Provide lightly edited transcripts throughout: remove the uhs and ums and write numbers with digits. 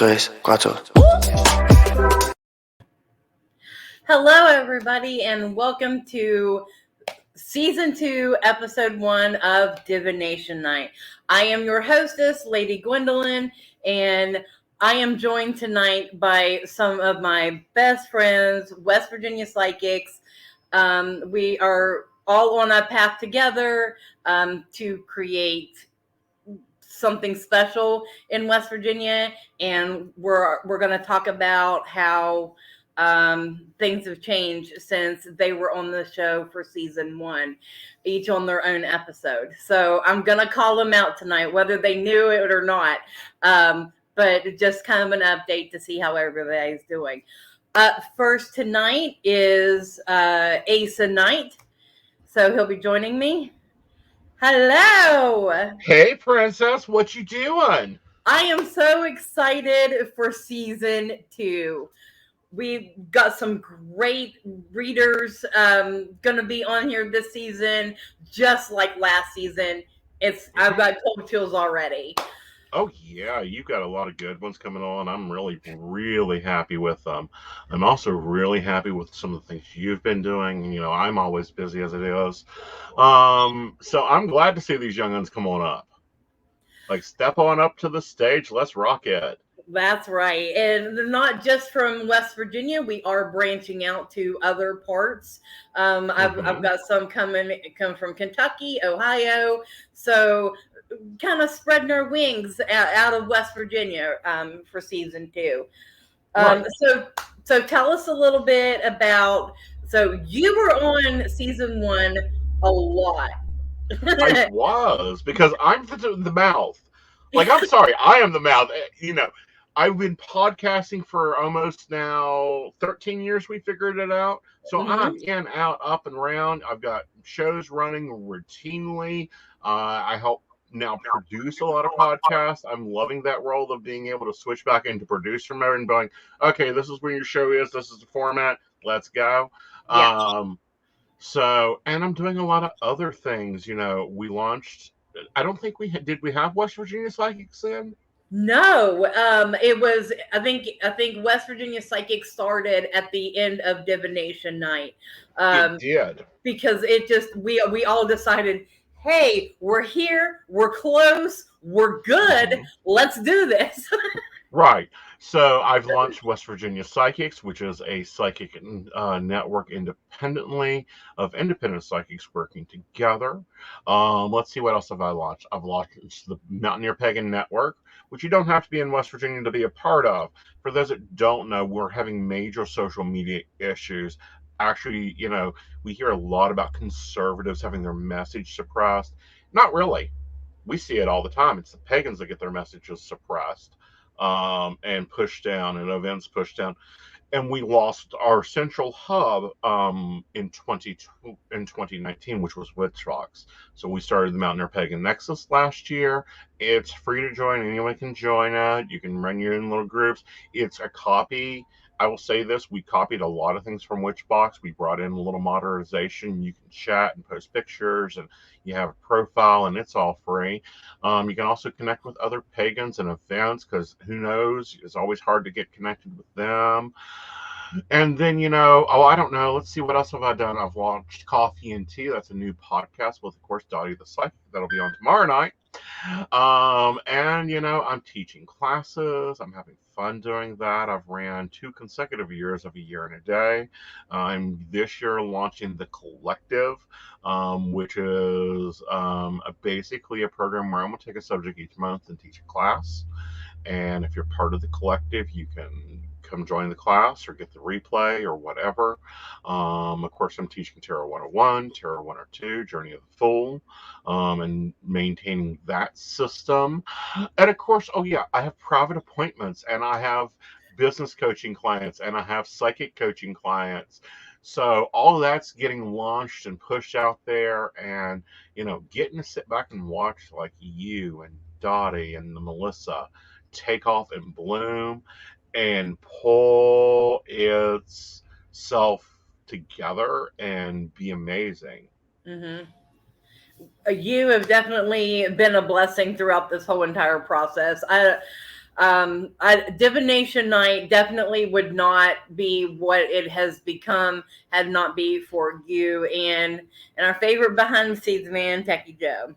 tres, cuatro. Hello, everybody, and welcome to Season 2, Episode 1 of Divination Night. I am your hostess, Lady Gwendolyn, and I am joined tonight by some of my best friends, West Virginia psychics. We are all on a path together to create something special in West Virginia, and we're going to talk about how things have changed since they were on the show for season 1, each on their own episode. So I'm going to call them out tonight, whether they knew it or not. But just kind of an update to see how everybody's doing. First tonight is Asa Knight. So he'll be joining me. Hello. Hey, princess, what you doing? I am so excited for season 2. We've got some great readers going to be on here this season, just like last season. I've got cold chills already. Oh, yeah, you've got a lot of good ones coming on. I'm really, really happy with them. I'm also really happy with some of the things you've been doing. You know, I'm always busy as it is. So I'm glad to see these young ones come on up. Like, step on up to the stage. Let's rock it. That's right. And they're not just from West Virginia. We are branching out to other parts. I've got some come from Kentucky, Ohio. So kind of spreading our wings out of West Virginia for season 2. Right. So tell us a little bit about, so you were on season 1 a lot. I was, because I'm the mouth. Like, I'm sorry, I am the mouth. You know, I've been podcasting for almost now 13 years. We figured it out. So I'm in, out, up, and around. I've got shows running routinely. I help now produce a lot of podcasts. I'm loving that role of being able to switch back into producer mode and going, okay, this is when your show is. This is the format. Let's go. Yeah. So, and I'm doing a lot of other things. You know, we launched, I don't think we have West Virginia Psychics then? No, it was, I think West Virginia Psychics started at the end of Divination Night. It did. Because it just, we all decided, hey, we're here, we're close, we're good, let's do this. Right. So I've launched West Virginia Psychics, which is a psychic network independently of independent psychics working together. Let's see, what else have I launched? I've launched the Mountaineer Pagan Network, which you don't have to be in West Virginia to be a part of. For those that don't know, we're having major social media issues. Actually, you know, we hear a lot about conservatives having their message suppressed. Not really. We see it all the time. It's the pagans that get their messages suppressed. And pushed down, and events pushed down, and we lost our central hub in 2019, which was Witchbox. So we started the Mountaineer Pagan Nexus last year. It's free to join. Anyone can join it. You can run your own little groups. It's a copy. I will say this, we copied a lot of things from Witchbox. We brought in a little modernization. You can chat and post pictures, and you have a profile, and it's all free. You can also connect with other pagans and events, because who knows, it's always hard to get connected with them. And then, you know, I don't know. Let's see, what else have I done? I've launched Coffee and Tea. That's a new podcast with, of course, Dottie the Psychic. That'll be on tomorrow night. And, you know, I'm teaching classes. I'm having fun doing that. I've ran 2 consecutive years of a year and a day. I'm this year launching The Collective, which is basically a program where I'm going to take a subject each month and teach a class. And if you're part of The Collective, you can come join the class or get the replay or whatever. Of course, I'm teaching Tarot 101, Tarot 102, Journey of the Fool, and maintaining that system. And of course, I have private appointments, and I have business coaching clients, and I have psychic coaching clients. So all of that's getting launched and pushed out there, and, you know, getting to sit back and watch like you and Dottie and Melissa take off and bloom and pull itself together and be amazing. You have definitely been a blessing throughout this whole entire process. Divination Night definitely would not be what it has become had not be for you and our favorite behind the scenes man, Techie Joe.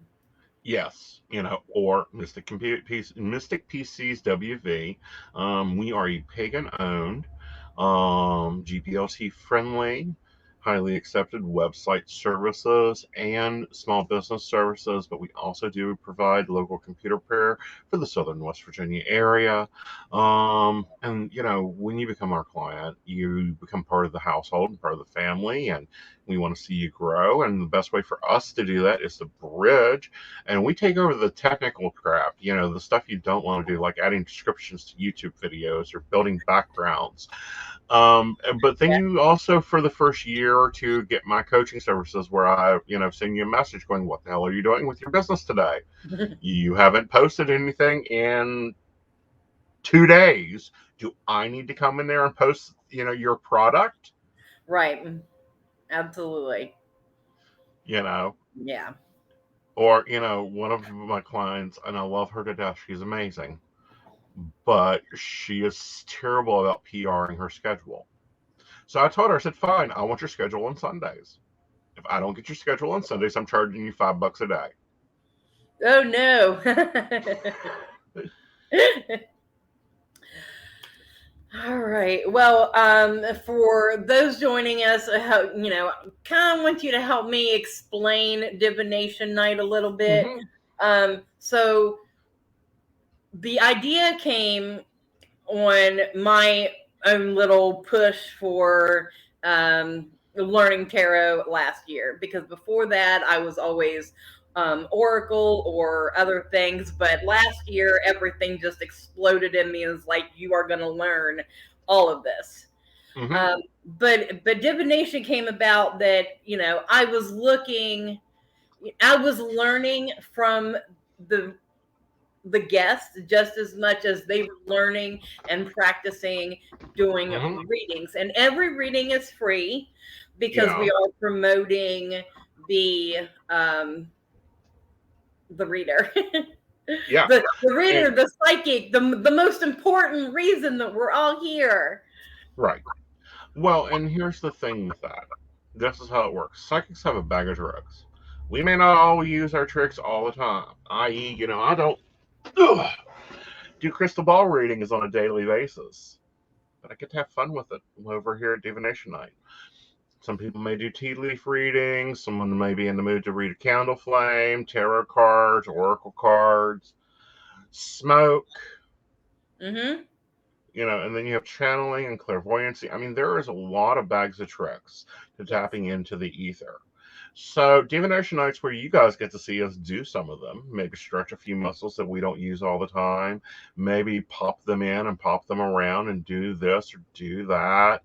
Yes, or Mystic PCs WV. We are a pagan owned, GPLT friendly, highly accepted website services and small business services, but we also do provide local computer repair for the Southern West Virginia area. And when you become our client, you become part of the household and part of the family, and we want to see you grow. And the best way for us to do that is to bridge, and we take over the technical crap, the stuff you don't want to do, like adding descriptions to YouTube videos or building backgrounds. But then you also, for the first year or two, get my coaching services where I, send you a message going, what the hell are you doing with your business today? You haven't posted anything in 2 days. Do I need to come in there and post, your product? Right. Absolutely. You know, Yeah. or, one of my clients, and I love her to death, she's amazing, but she is terrible about PRing her schedule. So I told her, I said, fine, I want your schedule on Sundays. If I don't get your schedule on Sundays, I'm charging you $5 a day. Oh no. All right. Well, for those joining us, kind of want you to help me explain Divination Night a little bit. Mm-hmm. So the idea came on my own little push for learning tarot last year, because before that I was always oracle or other things, but last year everything just exploded in me and was like, you are going to learn all of this. Mm-hmm. But divination came about that I was learning from the the guests just as much as they were learning and practicing doing Mm-hmm. readings. And every reading is free because Yeah. we are promoting the um, the reader. Yeah. The reader, And, the psychic, the most important reason that we're all here. right. Well, and here's the thing with that. This is how it works. Psychics have a bag of tricks. We may not all use our tricks all the time. I.e., I don't ugh, do crystal ball readings on a daily basis, but I get to have fun with it over here at Divination Night. Some people may do tea leaf readings. Someone may be in the mood to read a candle flame, tarot cards, oracle cards, smoke, Mm-hmm. and then you have channeling and clairvoyancy. I mean, there is a lot of bags of tricks to Yes. tapping into the ether. So, Divination Nights, where you guys get to see us do some of them, maybe stretch a few muscles that we don't use all the time, maybe pop them in and pop them around and do this or do that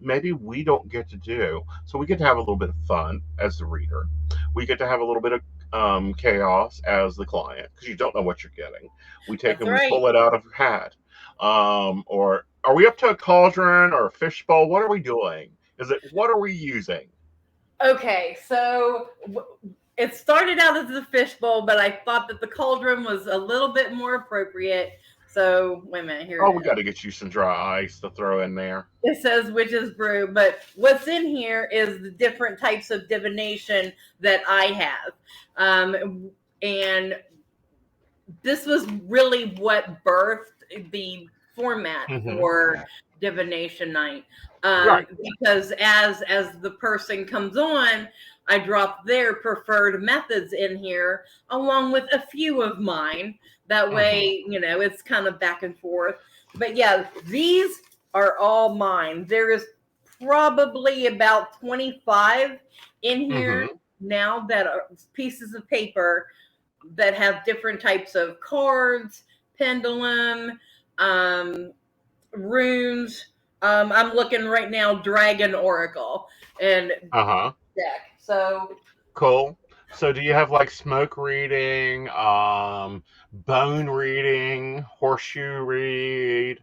maybe we don't get to do. So, we get to have a little bit of fun as the reader. We get to have a little bit of chaos as the client because you don't know what you're getting. We take That's and we right. pull it out of a hat. Or are we up to a cauldron or a fishbowl? What are we doing? What are we using? Okay, so it started out as a fishbowl, but I thought that the cauldron was a little bit more appropriate. So wait a minute, here Oh, it we is. got to get you some dry ice to throw in there. It says witch's brew, but what's in here is the different types of divination that I have. And this was really what birthed the format Mm-hmm. for divination night, Right. because as the person comes on, I drop their preferred methods in here along with a few of mine. That Mm-hmm. way it's kind of back and forth. But yeah, these are all mine. There is probably about 25 in here Mm-hmm. now that are pieces of paper that have different types of cards, pendulum, um, runes. I'm looking right now, Dragon Oracle and Uh-huh. deck. So Cool. So do you have like smoke reading, bone reading, horseshoe read,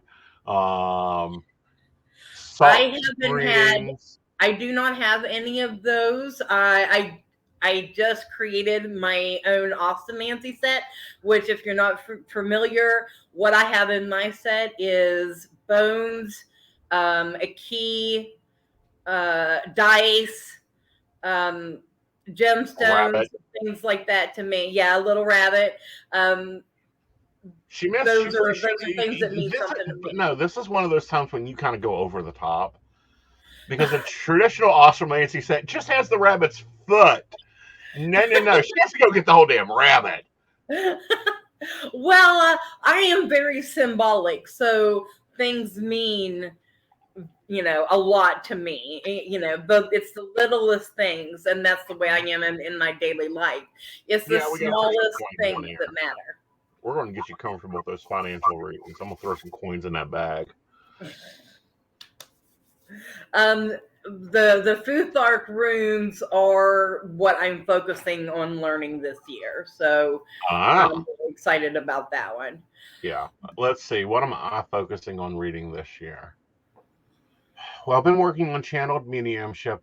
um, I salt haven't had. readings? I do not have any of those. I I just created my own ostomancy set, which if you're not familiar, what I have in my set is bones, a key, dice, um, gemstones, Rabbit. things like that to me. Yeah, a little rabbit. Um, She missed. those are things that mean something to But me. no, this is one of those times when you kind of go over the top because a traditional ostramancy set just has the rabbit's foot. No, no, no. She has to go get the whole damn rabbit. Well, I am very symbolic, so things mean, a lot to me, but it's the littlest things, and that's the way I am in my daily life. It's the Yeah, we got to put some smallest coins on things here. that matter. We're going to get you comfortable with those financial readings. I'm going to throw some coins in that bag. The Futhark runes are what I'm focusing on learning this year, so I'm really excited about that one. Yeah, let's see. What am I focusing on reading this year? Well, I've been working on channeled mediumship.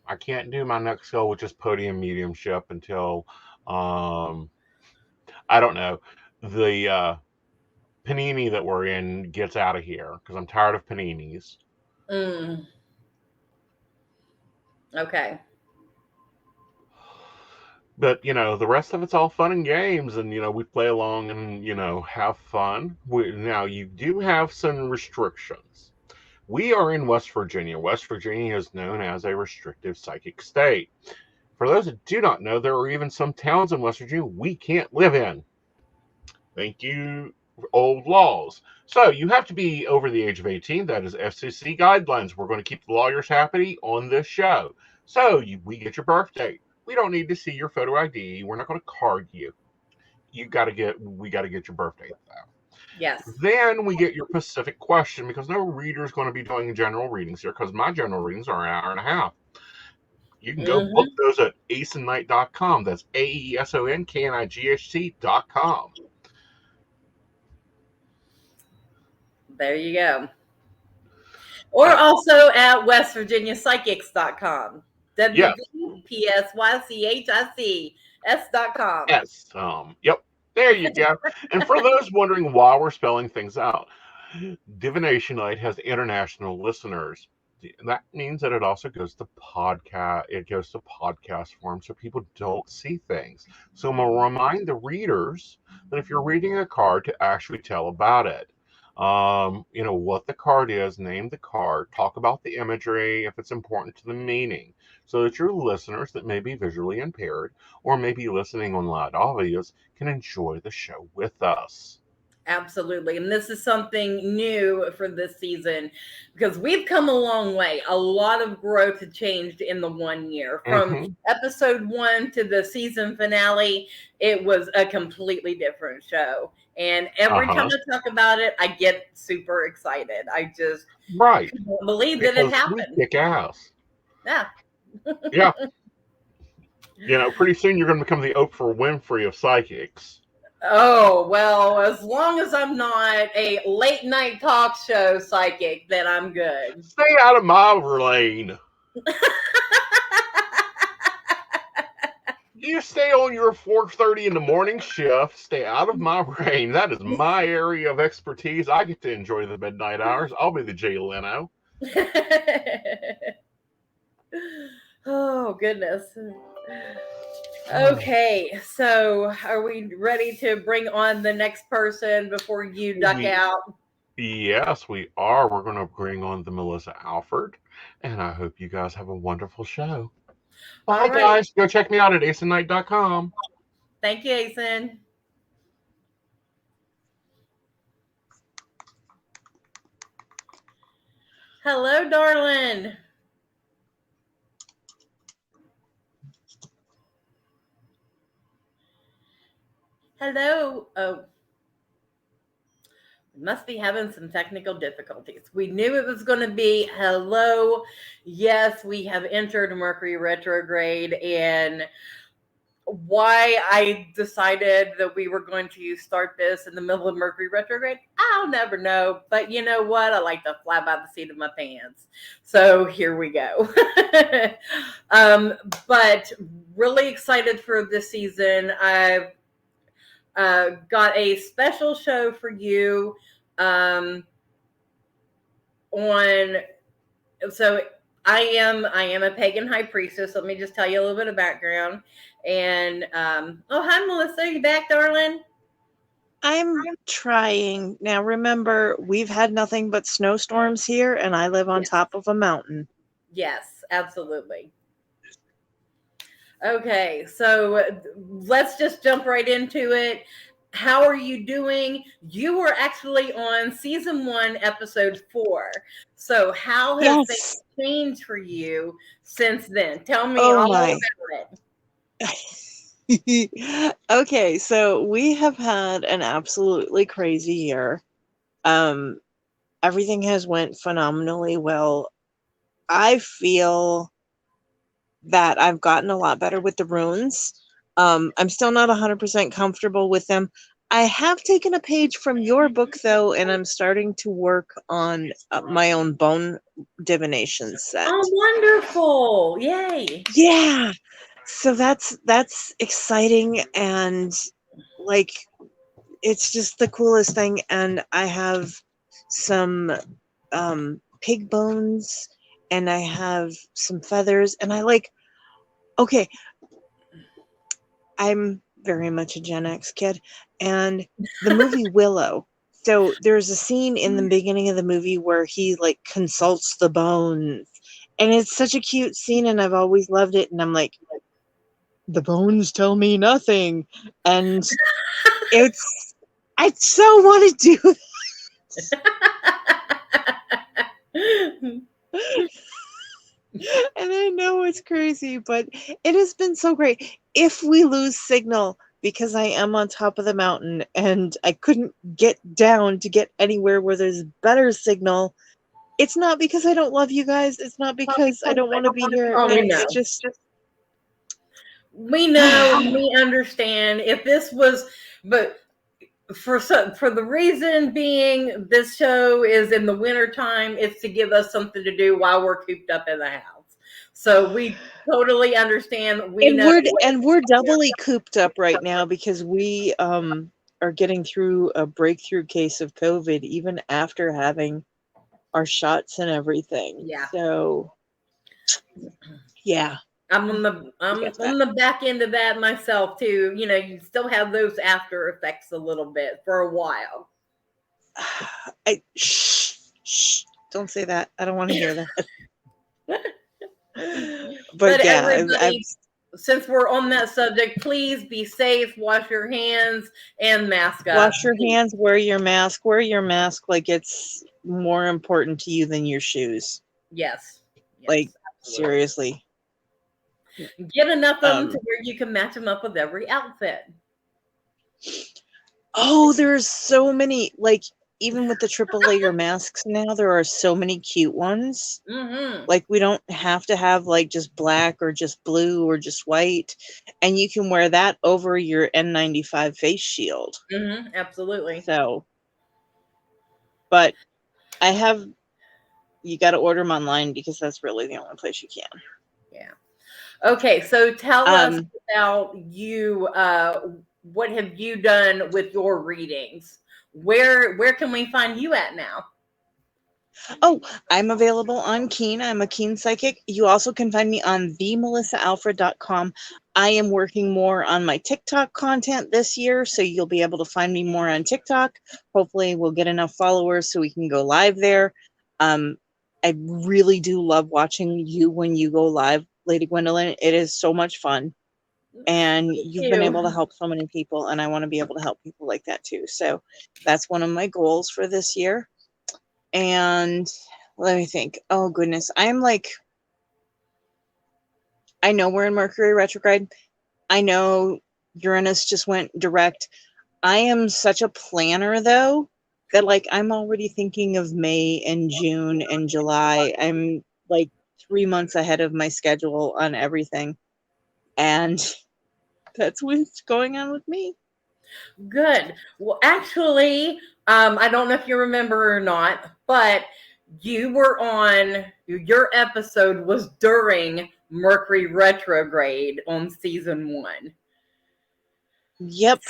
I can't do my next goal, which is podium mediumship, until I don't know, the panini that we're in gets out of here, because I'm tired of paninis. Okay. But the rest of it's all fun and games, and we play along and have fun. Now you do have some restrictions. We are in West Virginia. West Virginia is known as a restrictive psychic state. For those that do not know, there are even some towns in West Virginia we can't live in. Thank you, old laws. So you have to be over the age of 18. That is FCC guidelines. We're going to keep the lawyers happy on this show. So we get your birth date. We don't need to see your photo ID. We're not going to card you. We got to get your birth date though. Yes. Then we get your specific question, because no reader is going to be doing general readings here, because my general readings are an hour and a half. You can go book those at aesonknight.com. That's AESONKNIGHT.com. There you go. Or also at westvirginiapsychics.com. WVPSYCHICS.com. Yes. Yep. There you go. And for those wondering why we're spelling things out, Divination Night has international listeners. That means that it also goes to podcast. It goes to podcast form, so people don't see things. So I'm gonna remind the readers that if you're reading a card, to actually tell about it. What the card is, name the card, talk about the imagery if it's important to the meaning, so that your listeners that may be visually impaired or may be listening on loud audios can enjoy the show with us. Absolutely. And this is something new for this season, because we've come a long way. A lot of growth had changed in the 1 year. From episode 1 to the season finale, it was a completely different show. And every time I talk about it, I get super excited. I just can't believe that it happened. We kick ass. Yeah. Yeah. Pretty soon you're going to become the Oprah Winfrey of psychics. Oh, well, as long as I'm not a late night talk show psychic, then I'm good. Stay out of my lane. You stay on your 4:30 in the morning shift. Stay out of my range. That is my area of expertise. I get to enjoy the midnight hours. I'll be the Jay Leno. Oh, goodness. Okay, so are we ready to bring on the next person before you duck out? Yes, we are. We're going to bring on the Melissa Alford, and I hope you guys have a wonderful show. Bye, guys. Go check me out at aesonknight.com. Thank you, Aeson. Hello, darling. Hello. Oh, we must be having some technical difficulties. We knew it was going to be hello. Yes, we have entered Mercury retrograde, and why I decided that we were going to start this in the middle of Mercury retrograde, I'll never know. But you know what? I like to fly by the seat of my pants. So here we go. But really excited for this season. I've got a special show for you on. So I am a pagan high priestess. Let me just tell you a little bit of background. And oh, hi Melissa, you back, darling? I'm trying. Now remember, we've had nothing but snowstorms here, and I live on top of a mountain. Yes, absolutely. Okay, so let's just jump right into it. How are you doing? You were actually on season 1, episode 4. So how has things changed for you since then? Tell me all about it. Okay, so we have had an absolutely crazy year. Everything has went phenomenally well. I feel that I've gotten a lot better with the runes. I'm still not 100% comfortable with them. I have taken a page from your book, though, and I'm starting to work on my own bone divination set. Oh, wonderful. Yay. Yeah. So that's exciting, and like it's just the coolest thing. And I have some pig bones, and I have some feathers, and okay, I'm very much a Gen X kid, and the movie Willow. So there's a scene in the beginning of the movie where he like consults the bones, and it's such a cute scene, and I've always loved it. And I'm like, the bones tell me nothing, and I so want to do that. And I know it's crazy, but it has been so great. If we lose signal, because I am on top of the mountain and I couldn't get down to get anywhere where there's better signal, it's not because I don't love you guys. It's not because I don't want to be here. Oh, it's just we know and we understand. If this was, but for the reason being, this show is in the wintertime. It's to give us something to do while we're cooped up in the house. So we totally understand. We're doubly cooped up right now because we are getting through a breakthrough case of COVID even after having our shots and everything. Yeah. So yeah. I'm on the back end of that myself too. You know, you still have those after effects a little bit for a while. Shh, don't say that. I don't want to hear that. But yeah, everybody, since we're on that subject, please be safe, wash your hands, and mask up. Wash your hands, wear your mask like it's more important to you than your shoes. Yes. Like, absolutely. Seriously. Get enough of them to where you can match them up with every outfit. Oh, there's so many, like, even with the triple layer masks now, there are so many cute ones. Mm-hmm. Like, we don't have to have, like, just black or just blue or just white. And you can wear that over your N95 face shield. Mm-hmm. Absolutely. So, but you got to order them online because that's really the only place you can. Yeah. Okay, so tell us about you. What have you done with your readings? Where can we find you at now? Oh, I'm available on Keen. I'm a Keen psychic. You also can find me on themelissaalfred.com. I am working more on my TikTok content this year, so you'll be able to find me more on TikTok. Hopefully we'll get enough followers so we can go live there. I really do love watching you when you go live, Lady Gwendolyn. It is so much fun. And you've been able to help so many people, and I want to be able to help people like that too. So that's one of my goals for this year. And let me think. Oh goodness, I know we're in Mercury retrograde. I know Uranus just went direct. I am such a planner though that like I'm already thinking of May and June and July. I'm like 3 months ahead of my schedule on everything. And that's what's going on with me. Good. Well, actually, I don't know if you remember or not, but you were on, your episode was during Mercury retrograde on season 1. Yep.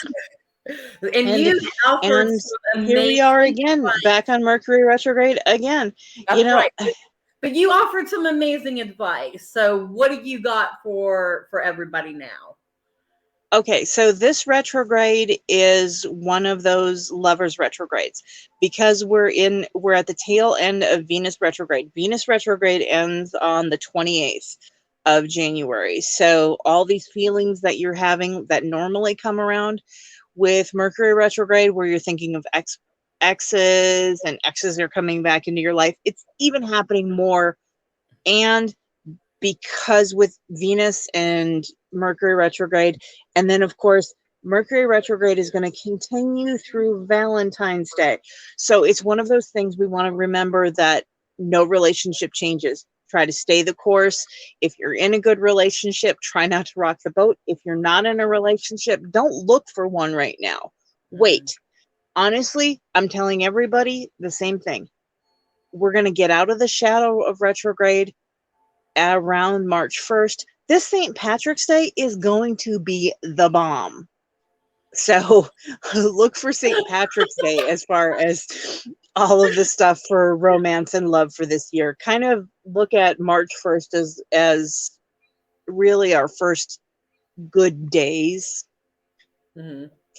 And And you offered and some here we amazing are again, advice. back on Mercury retrograde again. You That's know, right. But you offered some amazing advice. So what do you got for everybody now? okay, so this retrograde is one of those lovers retrogrades because we're at the tail end of Venus retrograde. Venus retrograde ends on the 28th of January. So all these feelings that you're having that normally come around with Mercury retrograde, where you're thinking of exes and exes are coming back into your life, it's even happening more. And because with Venus and Mercury retrograde, and then of course Mercury retrograde is going to continue through Valentine's Day. So it's one of those things we want to remember, that no relationship changes. Try to stay the course. If you're in a good relationship, try not to rock the boat. If you're not in a relationship, don't look for one right now. Wait. Honestly, I'm telling everybody the same thing. We're going to get out of the shadow of retrograde around March 1st. This St. Patrick's Day is going to be the bomb. So look for St. Patrick's Day as far as all of the stuff for romance and love for this year. Kind of look at March 1st as really our first good days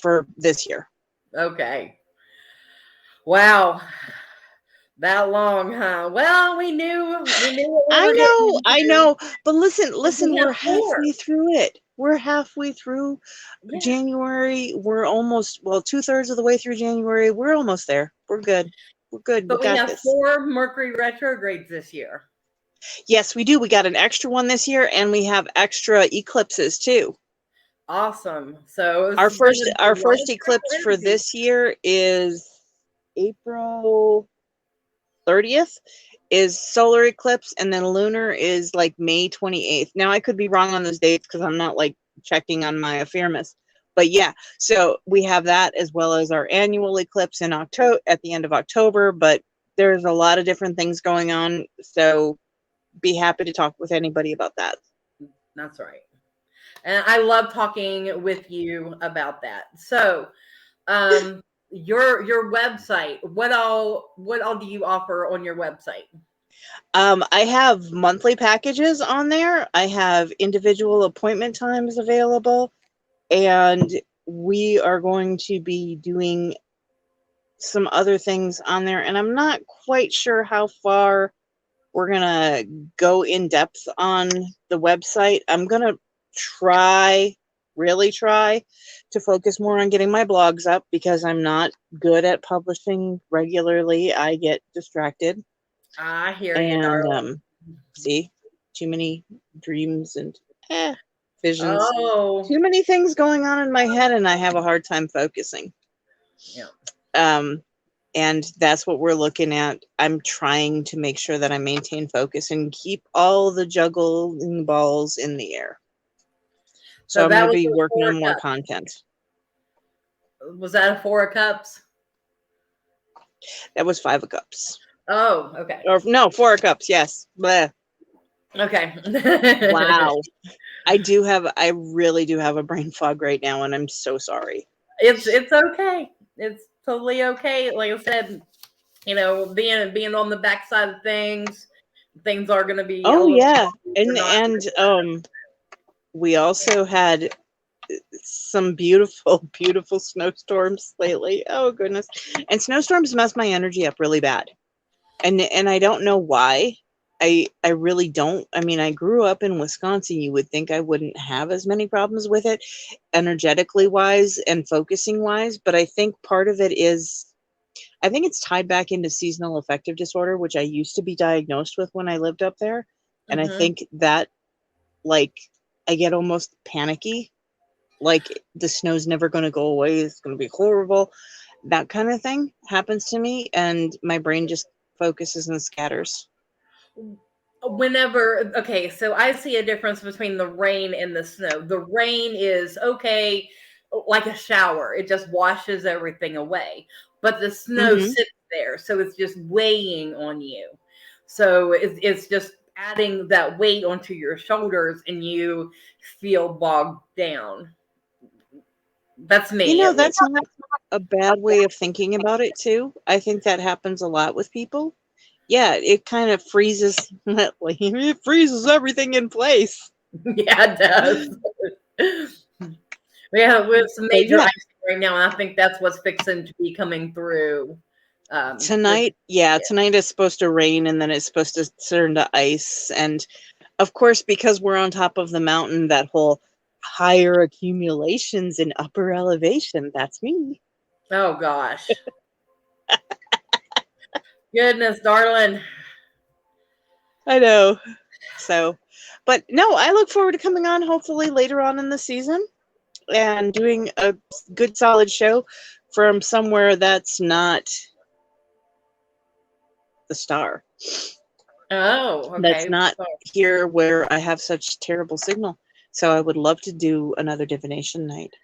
for this year. Okay. Wow. That long, huh? Well, we knew what we were I know. But listen, we're have 4. halfway through it. We're halfway through January. We're almost, 2/3 of the way through January. We're almost there. We're good. We're good. But we got have this. 4 Mercury retrogrades this year. Yes, we do. We got an extra one this year, and we have extra eclipses too. Awesome. So our first eclipse for this year is April 30th is solar eclipse, and then lunar is like May 28th. Now I could be wrong on those dates because I'm not like checking on my Afirmus, but yeah, so we have that as well as our annual eclipse in October, at the end of October. But there's a lot of different things going on, so be happy to talk with anybody about that. That's right. And I love talking with you about that. So your website, what all do you offer on your website? I have monthly packages on there. I have individual appointment times available, and we are going to be doing some other things on there, and I'm not quite sure how far we're going to go in depth on the website. I'm going to really try to focus more on getting my blogs up because I'm not good at publishing regularly. I get distracted. I hear you, darling. See, too many dreams and visions. Oh. Too many things going on in my head, and I have a hard time focusing. Yeah. And that's what we're looking at. I'm trying to make sure that I maintain focus and keep all the juggling balls in the air. So I'm going to be working on more content. Was that a 4 of Cups? That was 5 of Cups. Oh, okay. Or no, 4 of Cups. Yes. Bleh. Okay. Wow. I really do have a brain fog right now, and I'm so sorry. It's okay. It's totally okay. Like I said, being on the backside of things are going to be. Oh yeah, and we also had some beautiful snowstorms lately. Oh goodness. And snowstorms mess my energy up really bad, and I don't know why. I really don't. I mean, I grew up in Wisconsin. You would think I wouldn't have as many problems with it energetically wise and focusing wise, but I think part of it is, I think it's tied back into seasonal affective disorder, which I used to be diagnosed with when I lived up there. And I think that, like, I get almost panicky, like the snow's never going to go away. It's going to be horrible. That kind of thing happens to me, and my brain just focuses and scatters. Okay, so I see a difference between the rain and the snow. The rain is okay, like a shower. It just washes everything away. But the snow sits there, so it's just weighing on you. So it's just adding that weight onto your shoulders and you feel bogged down. That's me, at least. That's not a bad way of thinking about it, too. I think that happens a lot with people. Yeah, it kind of freezes, it freezes everything in place. Yeah, it does. We have some But major yeah, ice right now, and I think that's what's fixing to be coming through. tonight is supposed to rain, and then it's supposed to turn to ice. And of course, because we're on top of the mountain, that whole higher accumulations in upper elevation, that's me. Oh gosh, goodness, darling. I know. So, but no, I look forward to coming on hopefully later on in the season and doing a good solid show from somewhere that's not the star. Oh, That's okay. not here where I have such terrible signal. So I would love to do another divination night.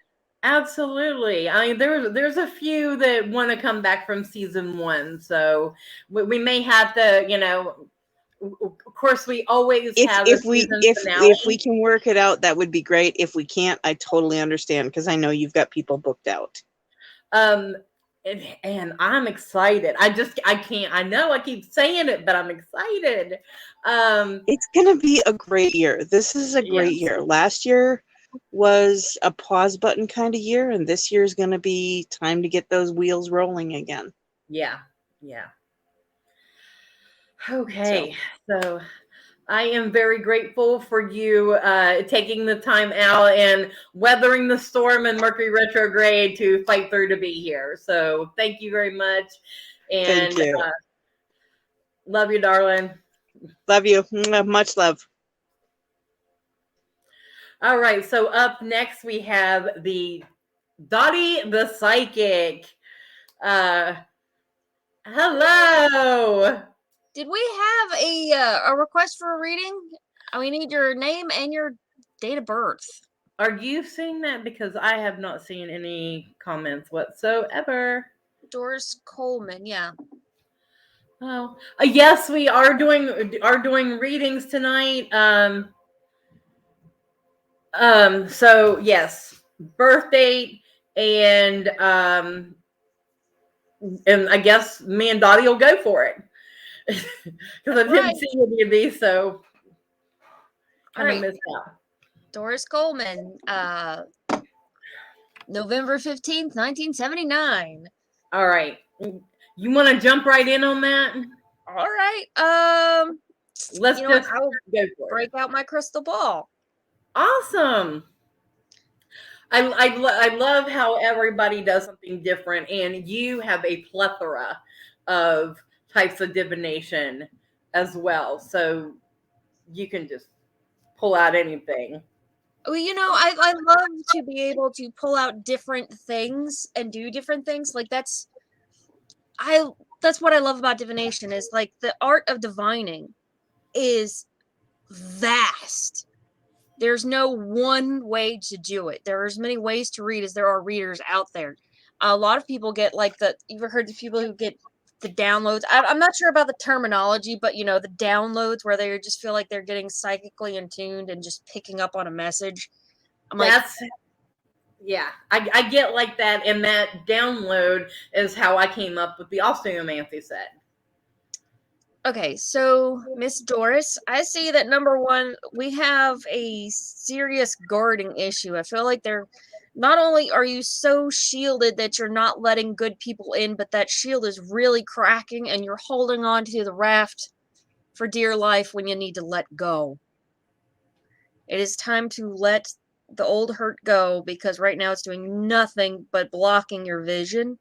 Absolutely. I mean, there's a few that want to come back from season 1, so we may have to, of course, we always have a season finale. If we can work it out, that would be great. If we can't, I totally understand because I know you've got people booked out. And I'm excited. I can't. I know I keep saying it, but I'm excited. It's gonna be a great year. This is a great Yes. year. Last year was a pause button kind of year, and this year is gonna be time to get those wheels rolling again. Yeah. Okay, so I am very grateful for you taking the time out and weathering the storm and Mercury retrograde to fight through to be here. So thank you very much. And Thank you. Love you, darling. Love you. Much love. All right, so up next we have the Dottie the Psychic. Hello. Did we have a request for a reading? We need your name and your date of birth. Are you seeing that? Because I have not seen any comments whatsoever. Doris Coleman, yeah. Oh, yes, we are doing readings tonight. So yes, birth date and I guess me and Dottie will go for it because I didn't see any of these, so kind of missed out. Doris Coleman, November 15th, 1979. All right. You want to jump right in on that? All right. Let's I'll go for break out my crystal ball. Awesome. I love how everybody does something different, and you have a plethora of types of divination as well. So you can just pull out anything. Well, I love to be able to pull out different things and do different things. Like that's what I love about divination is like the art of divining is vast. There's no one way to do it. There are as many ways to read as there are readers out there. A lot of people get like you've heard the people who get the downloads. I'm not sure about the terminology, but the downloads where they just feel like they're getting psychically attuned and just picking up on a message. Yeah, I get like that, and that download is how I came up with the osteomancy set. Okay, so Miss Doris, I see that number one, we have a serious guarding issue. I feel like not only are you so shielded that you're not letting good people in, but that shield is really cracking and you're holding on to the raft for dear life when you need to let go. It is time to let the old hurt go because right now it's doing nothing but blocking your vision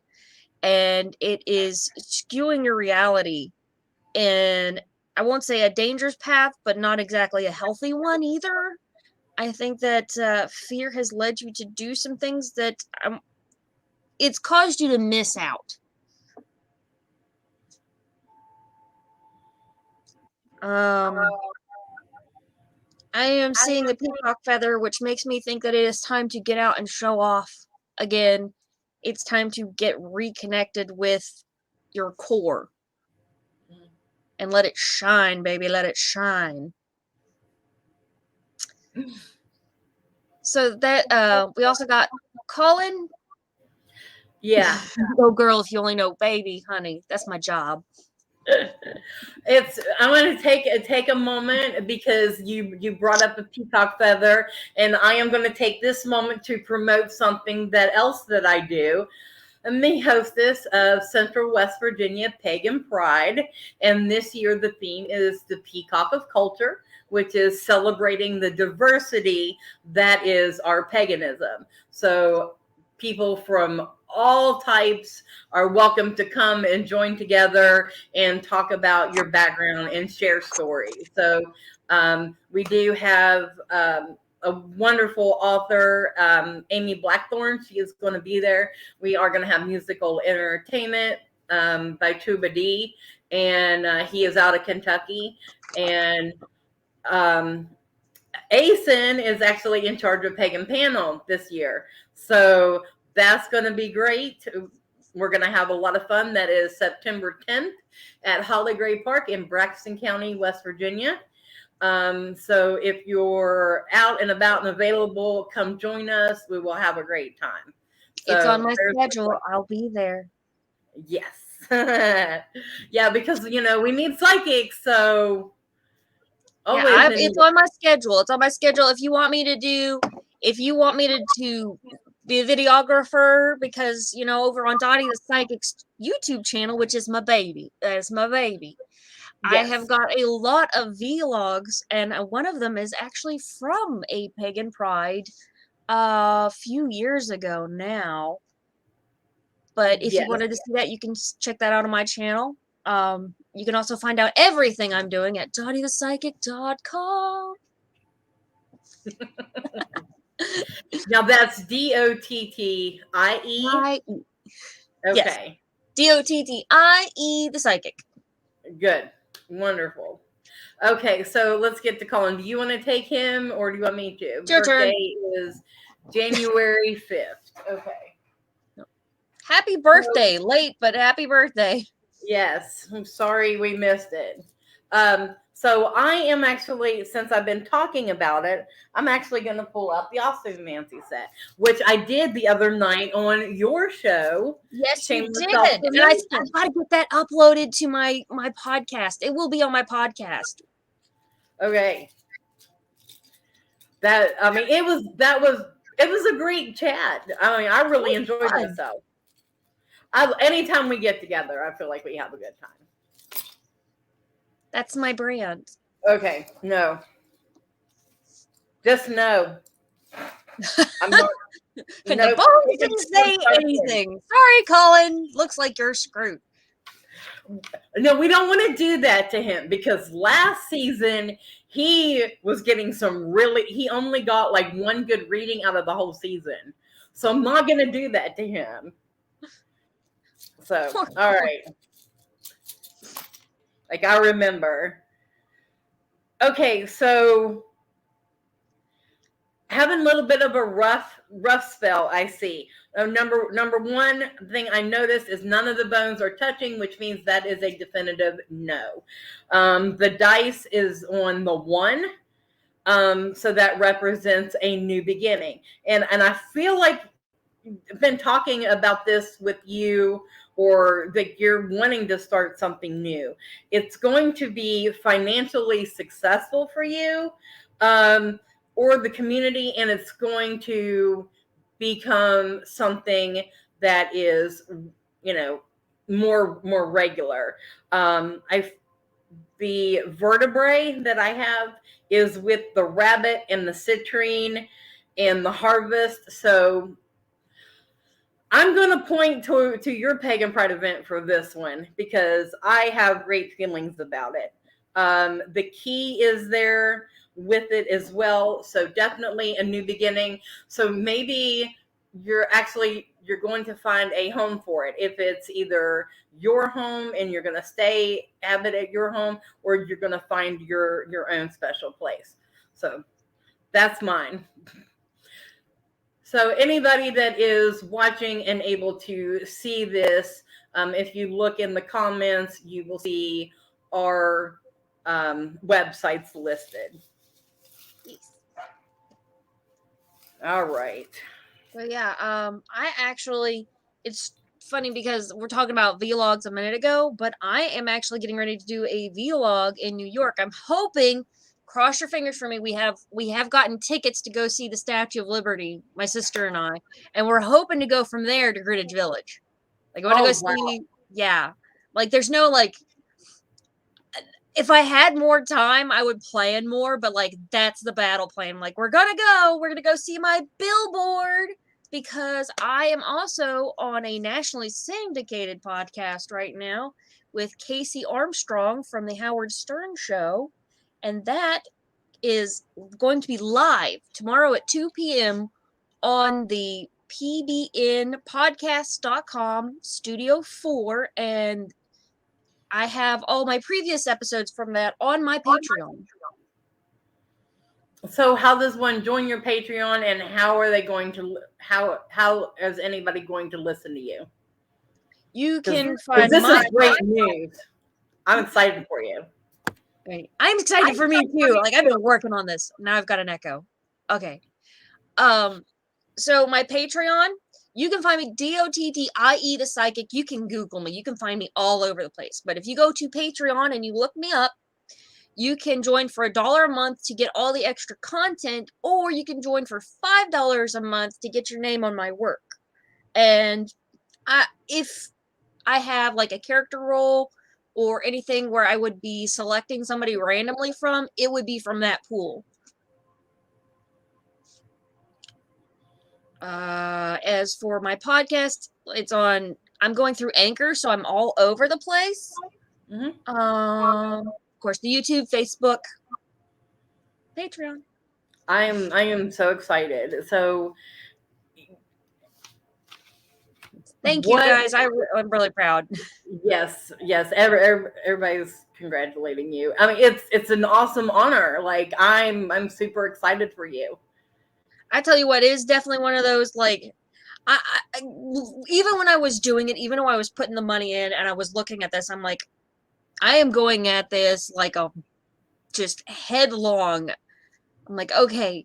and it is skewing your reality in, I won't say a dangerous path, but not exactly a healthy one either. I think that fear has led you to do some things that it's caused you to miss out. I am seeing the peacock feather, which makes me think that it is time to get out and show off again. It's time to get reconnected with your core. and let it shine, baby. Let it shine. So that we also got Colin. Yeah. Oh, girl, if you only know baby, honey, that's my job. I want to take a moment because you brought up a peacock feather, and I am going to take this moment to promote something else that I do. I'm the hostess of Central West Virginia Pagan Pride, and this year the theme is the Peacock of Culture, which is celebrating the diversity that is our paganism. So people from all types are welcome to come and join together and talk about your background and share stories. So we do have a wonderful author, Amy Blackthorne. She is going to be there. We are going to have musical entertainment by Tuba D, and he is out of Kentucky. And Asen is actually in charge of Pagan Panel this year. So that's going to be great. We're going to have a lot of fun. That is September 10th at Holly Gray Park in Braxton County, West Virginia. So if you're out and about and available, come join us. We will have a great time. So It's on my schedule. I'll be there. Yes. Yeah, because we need psychics, so Yeah, it's on my schedule. It's on my schedule. If you want me to be a videographer, because over on Dottie the Psychic's YouTube channel, which is my baby. That's my baby. Yes. I have got a lot of vlogs, and one of them is actually from a Pagan Pride a few years ago now. But if you wanted to see that, you can check that out on my channel. You can also find out everything I'm doing at DottieThePsychic.com. Now that's DOTTIE. Okay. Yes. DOTTIE the Psychic. Good. Wonderful. Okay, so let's get to Colin. Do you want to take him, or do you want me to? Your Birthday turn. is January 5th. Okay. Happy birthday. Late, but happy birthday. Yes. I'm sorry we missed it. So I am actually, since I've been talking about it, I'm actually going to pull up the Osmomancy set, which I did the other night on your show. Yes, you did. And I got to get that uploaded to my podcast. It will be on my podcast. Okay. It was a great chat. I mean, I really enjoyed myself. Anytime we get together, I feel like we have a good time. That's my brand. Okay, no. Just no. I'm not. The bones didn't say anything. Sorry, Colin. Looks like you're screwed. No, we don't want to do that to him, because last season he was getting he only got like one good reading out of the whole season. So I'm not going to do that to him. So, all right. Like, I remember. Okay, so having a little bit of a rough spell, I see. Number one thing I noticed is none of the bones are touching, which means that is a definitive no. The dice is on the 1. So that represents a new beginning. And I feel like I've been talking about this with you, or that you're wanting to start something new. It's going to be financially successful for you, or the community, and it's going to become something that is, more regular. The vertebrae that I have is with the rabbit and the citrine and the harvest. So I'm going to point to your Pagan Pride event for this one, because I have great feelings about it. The key is there with it as well. So definitely a new beginning. So maybe you're going to find a home for it. If it's either your home and you're going to have it at your home, or you're going to find your own special place. So that's mine. So anybody that is watching and able to see this, if you look in the comments, you will see our websites listed. Yes. All right. So yeah, I actually, it's funny because we're talking about vlogs a minute ago, but I am actually getting ready to do a vlog in New York. I'm hoping, cross your fingers for me, we have gotten tickets to go see the Statue of Liberty, my sister and I, and we're hoping to go from there to Greenwich Village. Like I want to go Oh, wow. see, yeah, like there's no like, if I had more time, I would plan more, but like that's the battle plan. Like we're gonna go see my billboard because I am also on a nationally syndicated podcast right now with Casey Armstrong from the Howard Stern Show, and that is going to be live tomorrow at 2 p.m. on the pbnpodcast.com Studio 4, and I have all my previous episodes from that on my Patreon. So how does one join your Patreon, and how are they going to, how is anybody going to listen to you? You can 'Cause find this my is great news. I'm excited for you. Wait, I'm excited for me too. Like I've been working on this. Now I've got an echo. Okay. So my Patreon, you can find me DOTTIE the Psychic. You can Google me. You can find me all over the place. But if you go to Patreon and you look me up, you can join for $1 a month to get all the extra content, or you can join for $5 a month to get your name on my work. And if I have like a character role or anything where I would be selecting somebody randomly from, it would be from that pool. As for my podcast, I'm going through Anchor, so I'm all over the place. Mm-hmm. Of course, the YouTube, Facebook, Patreon. I am so excited. So Thank you guys. I'm really proud. Yes, everybody's congratulating you. I mean, it's an awesome honor. Like I'm super excited for you. I tell you what, it is definitely one of those like I even when I was doing it, even though I was putting the money in and I was looking at this, I'm like, I am going at this like a just headlong. I'm like, okay,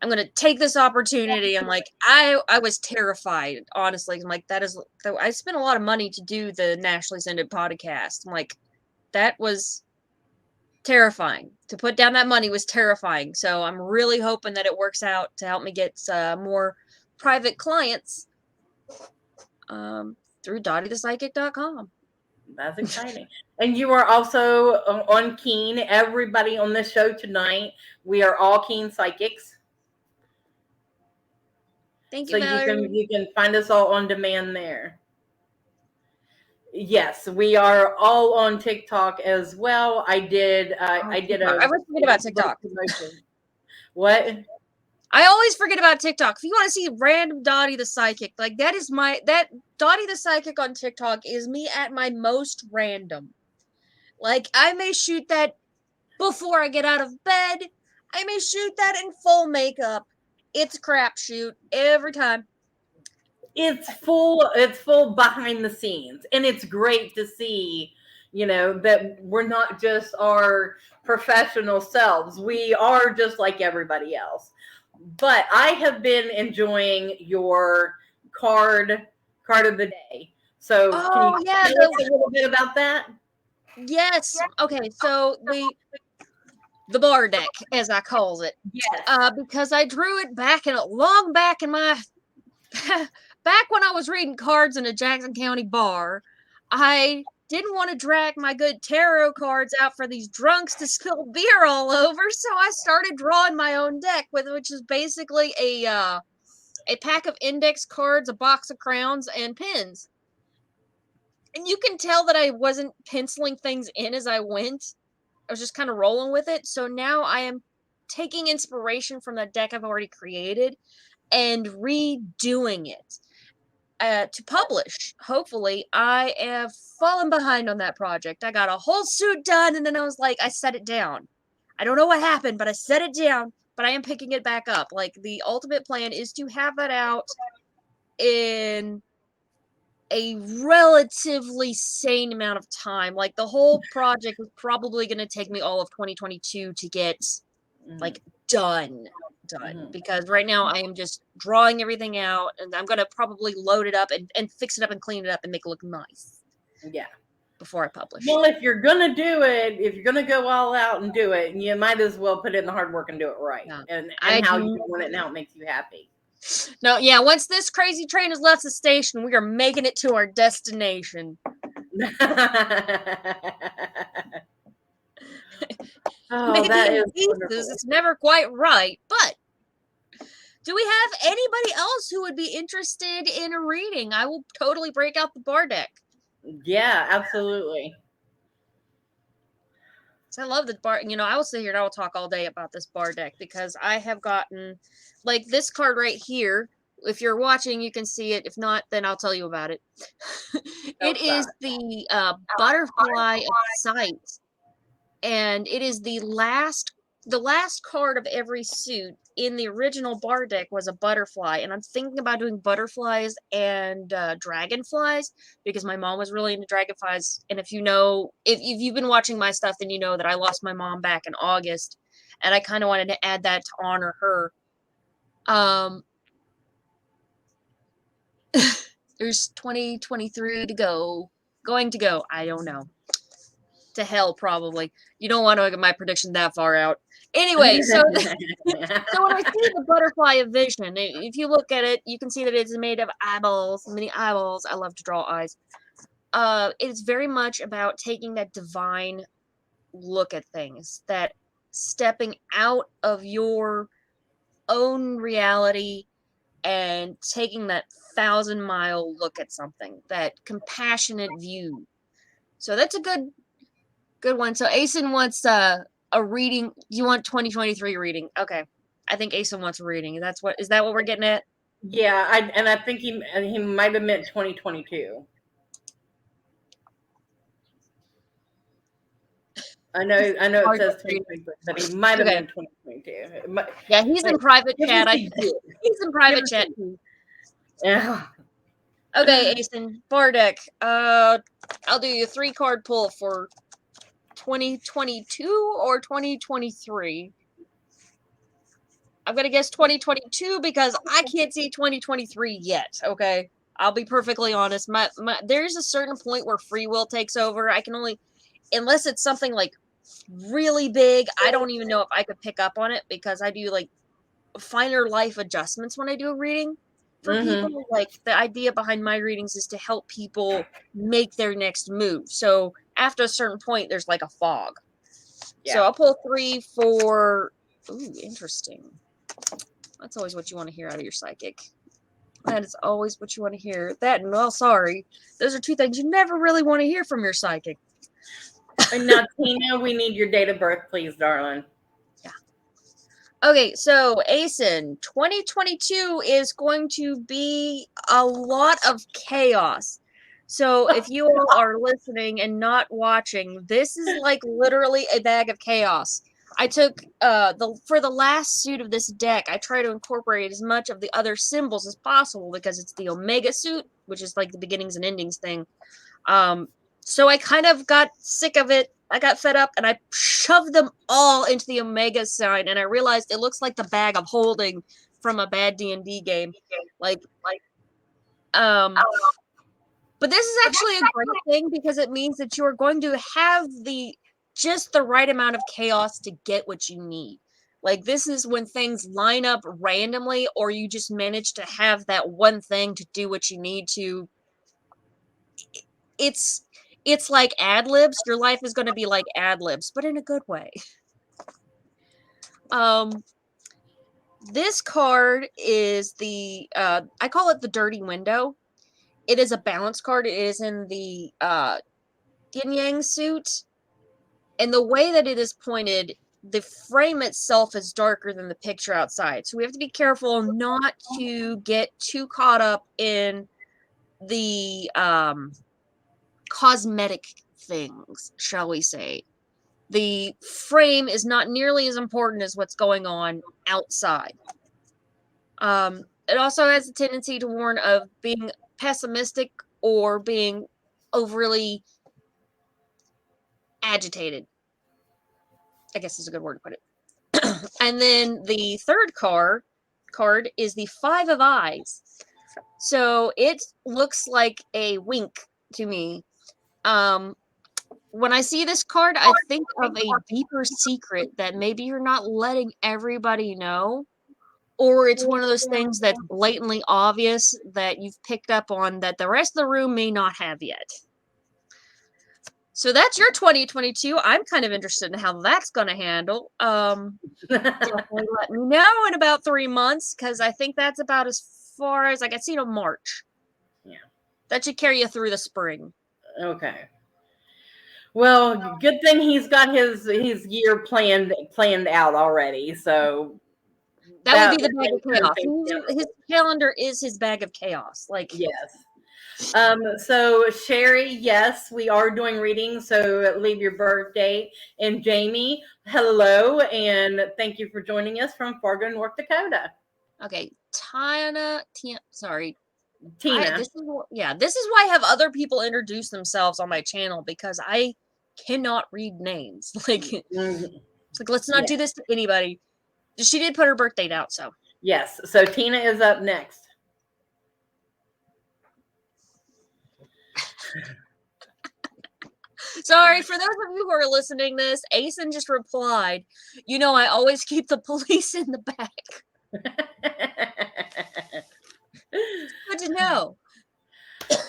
I'm gonna take this opportunity. I'm like, I was terrified, honestly. I'm like, I spent a lot of money to do the nationally syndicated podcast. I'm like, that was terrifying. To put down that money was terrifying. So I'm really hoping that it works out to help me get more private clients through DottieThePsychic.com. That's exciting. And you are also on Keen. Everybody on this show tonight, we are all Keen psychics. Thank So you, Valerie. you can find us all on demand there. Yes, we are all on TikTok as well. I always forget about TikTok. What? I always forget about TikTok. If you want to see random Dottie the Psychic, like that Dottie the Psychic on TikTok is me at my most random. Like I may shoot that before I get out of bed. I may shoot that in full makeup. It's a crapshoot every time. It's full behind the scenes, and it's great to see, that we're not just our professional selves. We are just like everybody else. But I have been enjoying your card of the day. So can you tell us a little bit about that? Yes. Okay, so the bar deck, as I calls it. Yes. Because I drew it long back in my back when I was reading cards in a Jackson County bar. I didn't want to drag my good tarot cards out for these drunks to spill beer all over, so I started drawing my own deck, which is basically a pack of index cards, a box of crowns, and pins. And you can tell that I wasn't penciling things in as I went. I was just kind of rolling with it. So now I am taking inspiration from the deck I've already created and redoing it to publish. Hopefully, I have fallen behind on that project. I got a whole suit done, and then I was like, I set it down. I don't know what happened, but I set it down, but I am picking it back up. Like, the ultimate plan is to have that out in a relatively sane amount of time. Like the whole project was probably going to take me all of 2022 to get like done because right now I am just drawing everything out, and I'm going to probably load it up and fix it up and clean it up and make it look nice. Yeah. Before I publish. Well, if you're gonna do it, if you're gonna go all out and do it, you might as well put in the hard work and do it right, Yeah. and how you want it and how it makes you happy. No, yeah. Once this crazy train has left the station, we are making it to our destination. Oh, maybe that in is pieces, wonderful. it's never quite right, but do we have anybody else who would be interested in a reading? I will totally break out the bar deck. Yeah, absolutely. I love the bar. You know, I will sit here and I will talk all day about this bar deck because I have gotten, like, this card right here. If you're watching, you can see it. If not, then I'll tell you about it. It is the Butterfly of Sight, and it is the last card of every suit. In the original bar deck was a butterfly, and I'm thinking about doing butterflies and dragonflies because my mom was really into dragonflies. And if you know, if you've been watching my stuff, then you know that I lost my mom back in August, and I kind of wanted to add that to honor her. There's 2023 to go. Going to go. I don't know. To hell, probably. You don't want to get my prediction that far out. Anyway, so when I see the butterfly of vision, if you look at it, you can see that it's made of eyeballs, many eyeballs. I love to draw eyes. It's very much about taking that divine look at things, that stepping out of your own reality and taking that 1,000-mile look at something, that compassionate view. So that's a good one. So Asen wants a reading. You want 2023 reading? Okay, I think Asen wants a reading. Is that what we're getting at? Yeah, I think he might have meant 2022. I know it says 2023, but he might have meant 2022. Yeah, he's in private chat. He's in private chat. Yeah. Okay, Asen, bar deck. I'll do you a 3-card pull for 2022 or 2023. I'm gonna guess 2022 because I can't see 2023 yet. Okay, I'll be perfectly honest. There's a certain point where free will takes over. I can only, unless it's something like really big, I don't even know if I could pick up on it because I do like finer life adjustments when I do a reading for people. Like the idea behind my readings is to help people make their next move. So after a certain point, there's like a fog. Yeah. So I'll pull 3 for. Ooh, interesting. That's always what you want to hear out of your psychic. That is always what you want to hear. That and, well, sorry. Those are 2 things you never really want to hear from your psychic. And now, Tina, we need your date of birth, please, darling. Yeah. Okay, so Asen, 2022 is going to be a lot of chaos. So if you all are listening and not watching, this is like literally a bag of chaos. I took for the last suit of this deck, I try to incorporate as much of the other symbols as possible because it's the Omega suit, which is like the beginnings and endings thing. So I kind of got sick of it. I got fed up and I shoved them all into the Omega sign, and I realized it looks like the bag of holding from a bad D&D game. But this is actually a great thing because it means that you are going to have just the right amount of chaos to get what you need. Like, this is when things line up randomly, or you just manage to have that one thing to do what you need to. It's like ad-libs. Your life is going to be like ad-libs, but in a good way. This card is I call it the Dirty Window. It is a balance card. It is in the Yin Yang suit. And the way that it is pointed, the frame itself is darker than the picture outside. So we have to be careful not to get too caught up in the cosmetic things, shall we say. The frame is not nearly as important as what's going on outside. It also has a tendency to warn of being pessimistic or being overly agitated. I guess is a good word to put it. And then the third card is the Five of Eyes. So it looks like a wink to me. When I see this card, I think of a deeper secret that maybe you're not letting everybody know, or it's one of those things that's blatantly obvious that you've picked up on that the rest of the room may not have yet. So that's your 2022. I'm kind of interested in how that's going to handle. Definitely let me know in about 3 months, because I think that's about as far as I can see to March. Yeah. That should carry you through the spring. Okay. Well, good thing he's got his year planned out already. So that would be the bag of chaos. His calendar is his bag of chaos. Like, yes. So Sherry, yes, we are doing readings. So leave your birth date. And Jamie, hello, and thank you for joining us from Fargo, North Dakota. Okay, sorry. Tina. This is why I have other people introduce themselves on my channel, because I cannot read names. Like, like let's not do this to anybody. She did put her birth date out, so. Yes, so Tina is up next. Sorry, for those of you who are listening to this, Asen just replied, I always keep the police in the back. Good to know.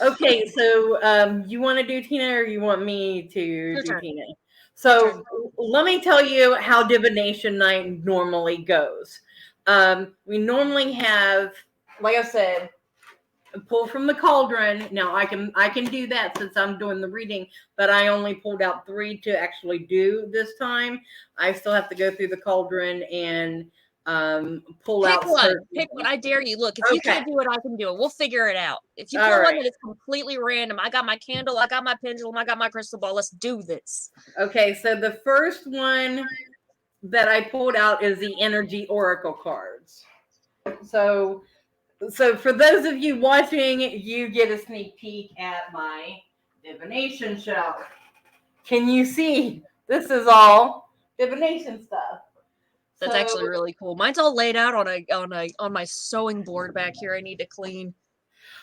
Okay, so you want to do Tina, or you want me to do Tina? So let me tell you how Divination Night normally goes. We normally have, like I said, pull from the cauldron. Now I can do that since I'm doing the reading, but I only pulled out 3 to actually do this time. I still have to go through the cauldron and pull out. Pick one. I dare you. Look, if you can't do it, I can do it. We'll figure it out. If you pull one that is completely random, I got my candle, I got my pendulum, I got my crystal ball. Let's do this. Okay, so the first one that I pulled out is the Energy Oracle cards. So for those of you watching, you get a sneak peek at my divination shelf. Can you see? This is all divination stuff. That's actually really cool. Mine's all laid out on my sewing board back here. I need to clean.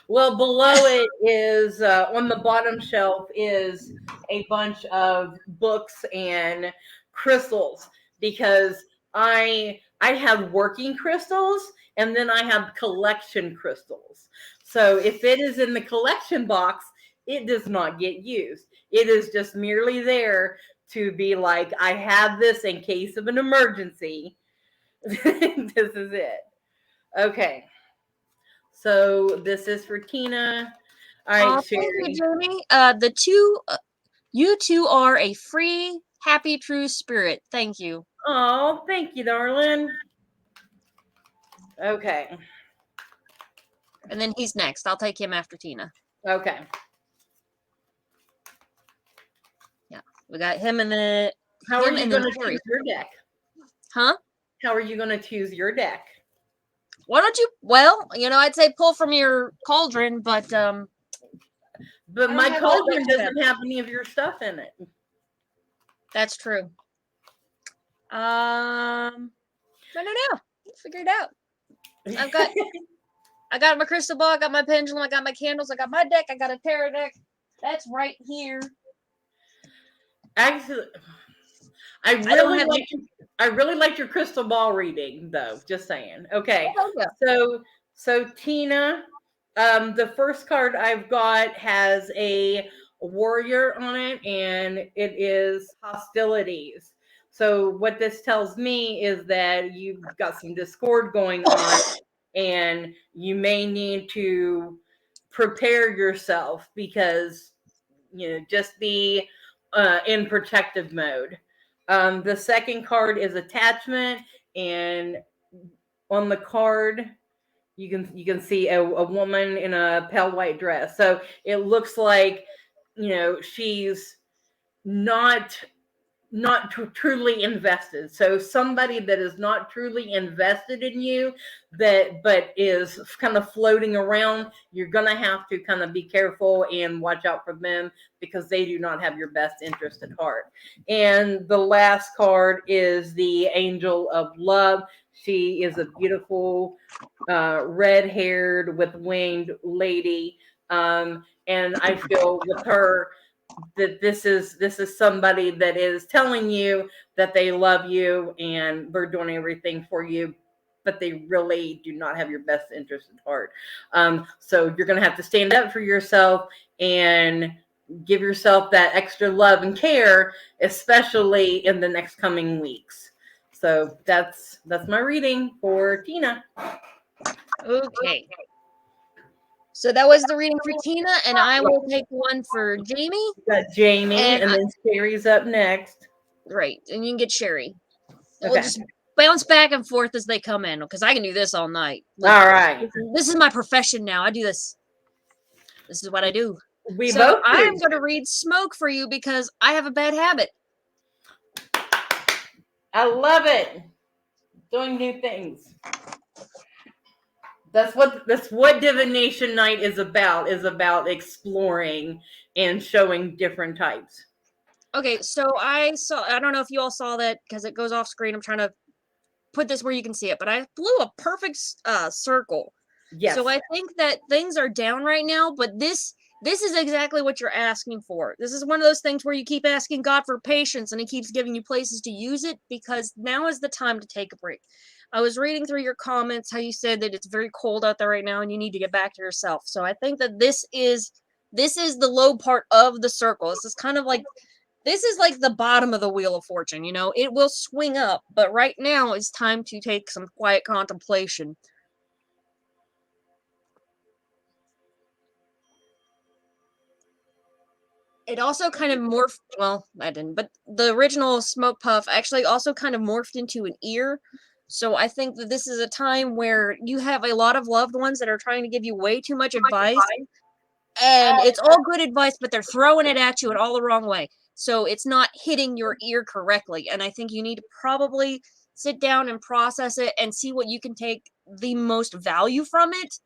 Well, below it is on the bottom shelf is a bunch of books and crystals, because I have working crystals and then I have collection crystals. So if it is in the collection box, it does not get used. It is just merely there to be like, I have this in case of an emergency. This is it. Okay. So this is for Tina. All right, Sherry. Thank you, Jamie. You two are a free, happy, true spirit. Thank you. Oh, thank you, darling. Okay. And then he's next. I'll take him after Tina. Okay. Yeah, we got him in the. How are you going to choose your deck? Huh? How are you going to choose your deck? Why don't you? Well, I'd say pull from your cauldron, but my cauldron doesn't have any of your stuff in it. That's true. I don't know. We'll figure it out. I got my crystal ball, I got my pendulum, I got my candles, I got my deck, I got a tarot deck. That's right here. Actually, I really liked your crystal ball reading, though. Just saying. Okay. So Tina, the first card I've got has a warrior on it, and it is hostilities. So what this tells me is that you've got some discord going on, and you may need to prepare yourself, because just be in protective mode. The second card is attachment, and on the card you can see a woman in a pale white dress. So it looks like she's not not truly invested. So somebody that is not truly invested in you, but is kind of floating around, you're going to have to kind of be careful and watch out for them, because they do not have your best interest at heart. And the last card is the Angel of Love. She is a beautiful red-haired with winged lady. And I feel with her that this is somebody that is telling you that they love you and they're doing everything for you, but they really do not have your best interest at heart. So you're going to have to stand up for yourself and give yourself that extra love and care, especially in the next coming weeks. So that's my reading for Tina. Okay. So that was the reading for Tina, and I will take one for Jamie. Got Jamie, And and then Sherry's up next. Right, and you can get Sherry. And Okay. we'll just bounce back and forth as they come in, because I can do this all night. All right. This is my profession now. I do this. This is what I do. We So both do. I'm going to read Smoke for you because I have a bad habit. I love it. Doing new things. That's what Divination Night is about exploring and showing different types. Okay, so I don't know if you all saw that because it goes off screen. I'm trying to put this where you can see it, but I blew a perfect circle. Yes. So I think that things are down right now, but this is exactly what you're asking for. This is one of those things where you keep asking God for patience and he keeps giving you places to use it, because now is the time to take a break. I was reading through your comments how you said that it's very cold out there right now and you need to get back to yourself. So I think that this is the low part of the circle. This is like the bottom of the Wheel of Fortune, you know? It will swing up, but right now it's time to take some quiet contemplation. It also kind of morphed, well, I didn't, but the original Smoke Puff actually also kind of morphed into an ear. So I think that this is a time where you have a lot of loved ones that are trying to give you way too much advice. And it's all good advice, but they're throwing it at you in all the wrong way. So it's not hitting your ear correctly. And I think you need to probably sit down and process it and see what you can take the most value from it.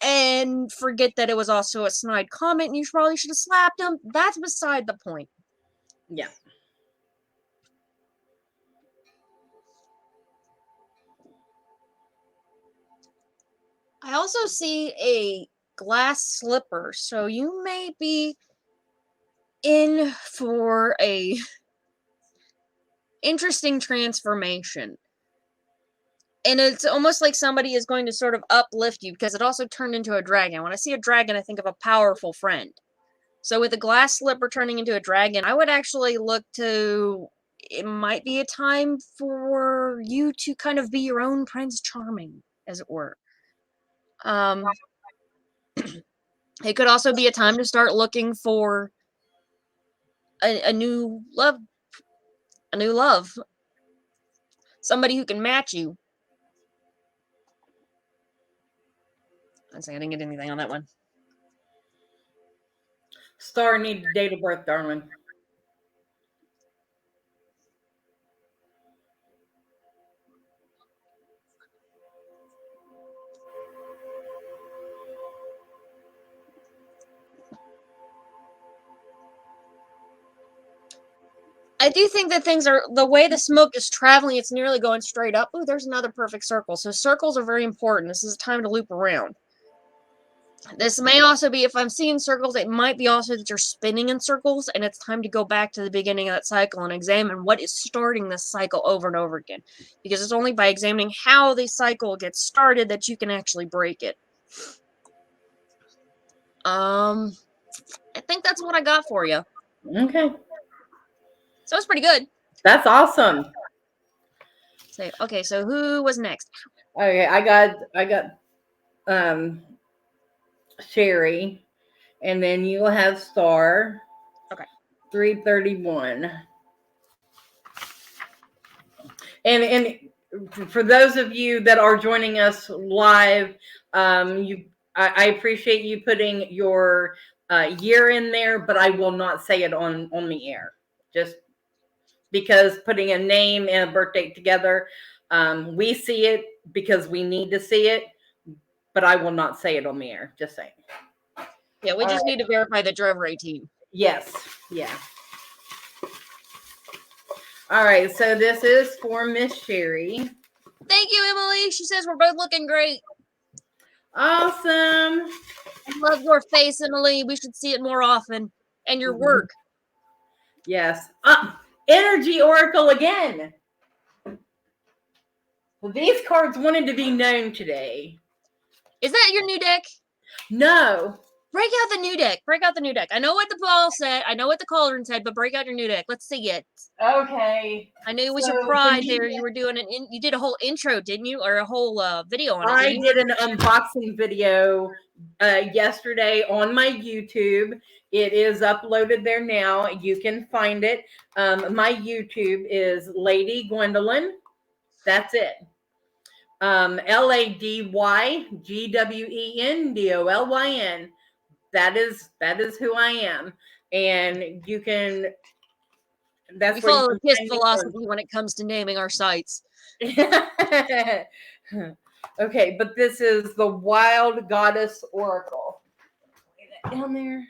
And forget that it was also a snide comment and you probably should have slapped him. That's beside the point. Yeah. I also see a glass slipper, so you may be in for a interesting transformation. And it's almost like somebody is going to sort of uplift you, because it also turned into a dragon. When I see a dragon, I think of a powerful friend. So with the glass slipper turning into a dragon, I would actually look to, it might be a time for you to kind of be your own Prince Charming, as it were. It could also be a time to start looking for a new love, somebody who can match you. I didn't get anything on that one. Star need date of birth, darling. I do think that things are, the way the smoke is traveling, it's nearly going straight up. Oh, there's another perfect circle. So circles are very important. This is a time to loop around. This may also be, if I'm seeing circles, it might be also that you're spinning in circles, and it's time to go back to the beginning of that cycle and examine what is starting this cycle over and over again. Because it's only by examining how the cycle gets started that you can actually break it. I think that's what I got for you. Okay. So it's pretty good. That's awesome. So, okay, so who was next? Okay, I got Sherry, and then you'll have Star. Okay. 331. And for those of you that are joining us live, I appreciate you putting your year in there, but I will not say it on the air. Just because putting a name and a birth date together, we see it because we need to see it, but I will not say it on the air. Just saying. Yeah, we just need to verify that you're over 18. Yes. Yeah. All right. So this is for Miss Sherry. Thank you, Emily. She says we're both looking great. Awesome. I love your face, Emily. We should see it more often. And your work. Yes. Energy Oracle again. Well, these cards wanted to be known today. Is that your new deck? No. Break out the new deck. Break out the new deck. I know what the ball said. I know what the cauldron said, but break out your new deck. Let's see it. Okay. I knew it was your pride there. You were doing you did a whole intro, didn't you? Or a whole video on it. I did an unboxing video yesterday on my YouTube. It is uploaded there now. You can find it. My YouTube is Lady Gwendolyn. That's it. LadyGwendolyn. That is who I am. And you can. That's we follow his philosophy when it comes to naming our sites. Okay, but this is the Wild Goddess Oracle. Lay that down there.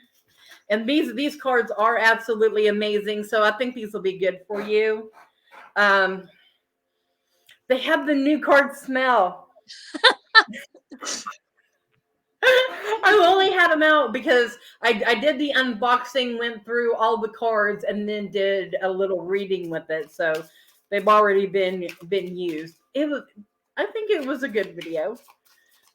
And these cards are absolutely amazing, so I think these will be good for you. They have the new card smell. I only had them out because I did the unboxing, went through all the cards, and then did a little reading with it. So they've already been used. I think it was a good video.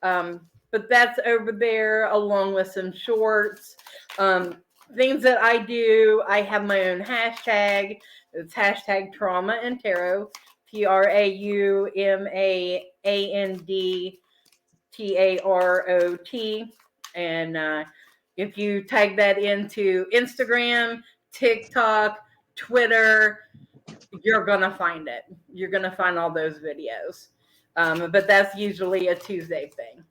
But that's over there along with some shorts. Things that I do. I have my own hashtag. It's hashtag Trauma and Tarot. TRAUMANDTAROT. And if you tag that into Instagram, TikTok, Twitter, you're going to find it. You're going to find all those videos. But that's usually a Tuesday thing.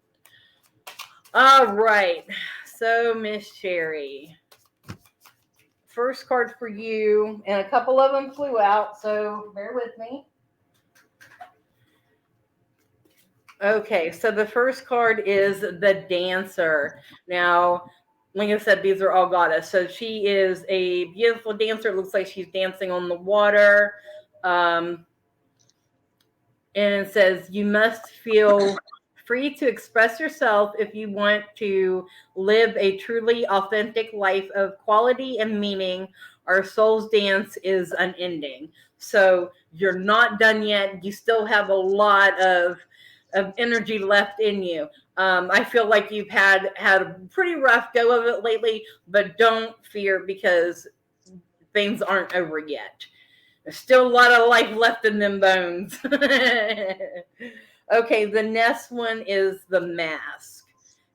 All right. So, Miss Sherry, first card for you, and a couple of them flew out, so bear with me. Okay, so the first card is the Dancer. Now, like I said, these are all goddess. So she is a beautiful dancer. It looks like she's dancing on the water. And it says, you must feel free to express yourself if you want to live a truly authentic life of quality and meaning. Our soul's dance is unending. So you're not done yet. You still have a lot of energy left in you. I feel like you've had a pretty rough go of it lately, but don't fear because things aren't over yet. There's still a lot of life left in them bones. Okay, the next one is the mask.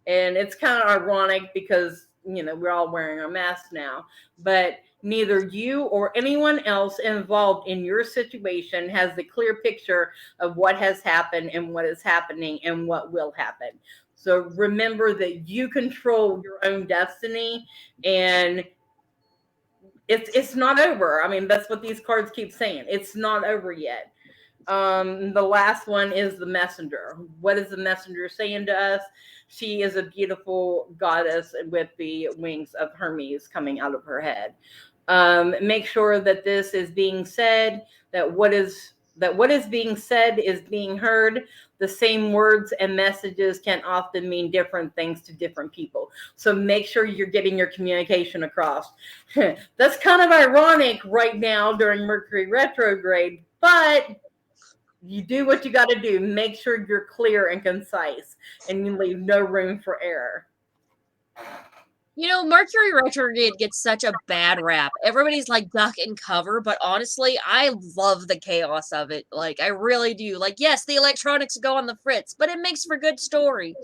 And it's kind of ironic because, we're all wearing our masks now. But neither you or anyone else involved in your situation has the clear picture of what has happened and what is happening and what will happen. So remember that you control your own destiny, and it's not over. I mean, that's what these cards keep saying. It's not over yet. The last one is the messenger. What is the messenger saying to us? She is a beautiful goddess with the wings of Hermes coming out of her head. Make sure that this is being said, that what is being said is being heard. The same words and messages can often mean different things to different people. So make sure you're getting your communication across. That's kind of ironic right now during Mercury retrograde, but you do what you got to do. Make sure you're clear and concise and you leave no room for error. Mercury retrograde gets such a bad rap. Everybody's like duck and cover, but honestly, I love the chaos of it. Like, I really do. Like, yes, the electronics go on the fritz, but it makes for good story.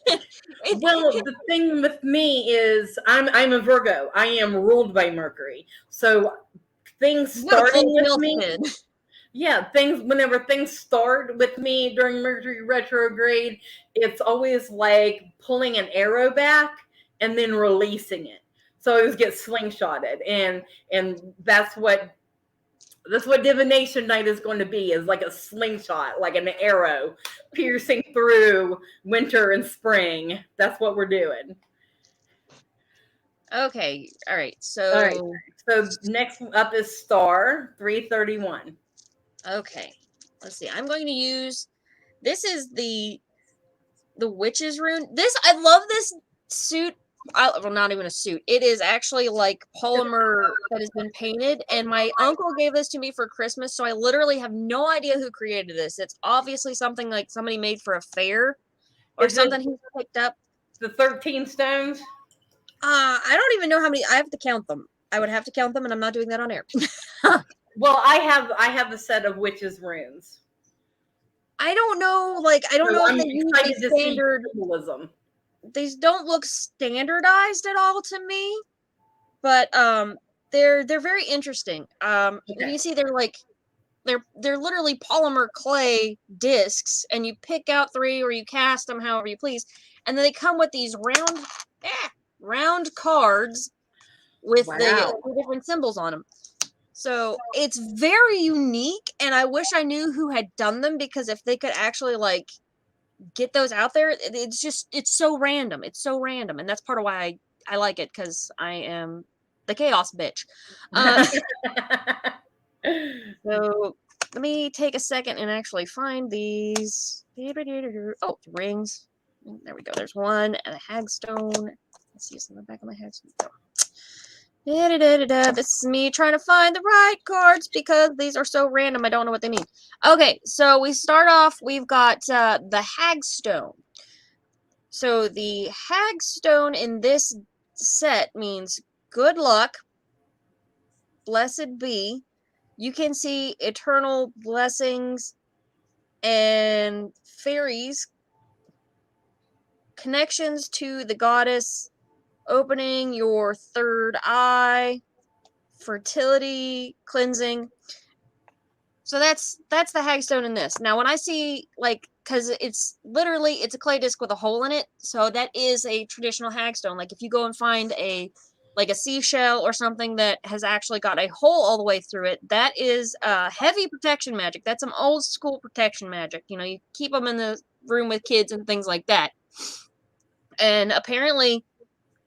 Well, the thing with me is I'm a Virgo. I am ruled by Mercury. So things starting with me. Yeah, whenever things start with me during Mercury retrograde, it's always like pulling an arrow back and then releasing it. So it was get slingshotted. And that's what That's what Divination Night is going to be, is like a slingshot, like an arrow piercing through winter and spring. That's what we're doing. Okay. All right. So. All right. So next up is Star 331. Okay. Let's see. I'm going to use. This is the witch's rune. I love this suit. Well, not even a suit. It is actually like polymer that has been painted, and my uncle gave this to me for Christmas, so I literally have no idea who created this. It's obviously something like somebody made for a fair or something he picked up. The 13 stones? I don't even know how many. I have to count them. I would have to count them, and I'm not doing that on air. Well, I have a set of witches runes. I don't know. Like, I don't know if they use the standard symbolism. These don't look standardized at all to me, but they're very interesting. Okay. You can see they're like they're literally polymer clay discs, and you pick out 3 or you cast them however you please, and then they come with these round cards with the different symbols on them. So it's very unique, and I wish I knew who had done them, because if they could actually like get those out there, it's so random. It's so random, and that's part of why I like it, because I am the chaos bitch. So let me take a second and actually find these. Oh, rings. There we go. There's one, and a hagstone. Let's see, it's in the back of my hagstone. This is me trying to find the right cards, because these are so random I don't know what they mean. Okay, so we start off, we've got the hagstone. So the hagstone in this set means good luck, blessed be. You can see eternal blessings and fairies, connections to the goddess, opening your third eye, fertility, cleansing. So that's the hagstone in this. Now when I see, like, because it's a clay disc with a hole in it, so that is a traditional hagstone. Like if you go and find a seashell or something that has actually got a hole all the way through it, that is heavy protection magic. That's some old school protection magic. You know, you keep them in the room with kids and things like that. And apparently,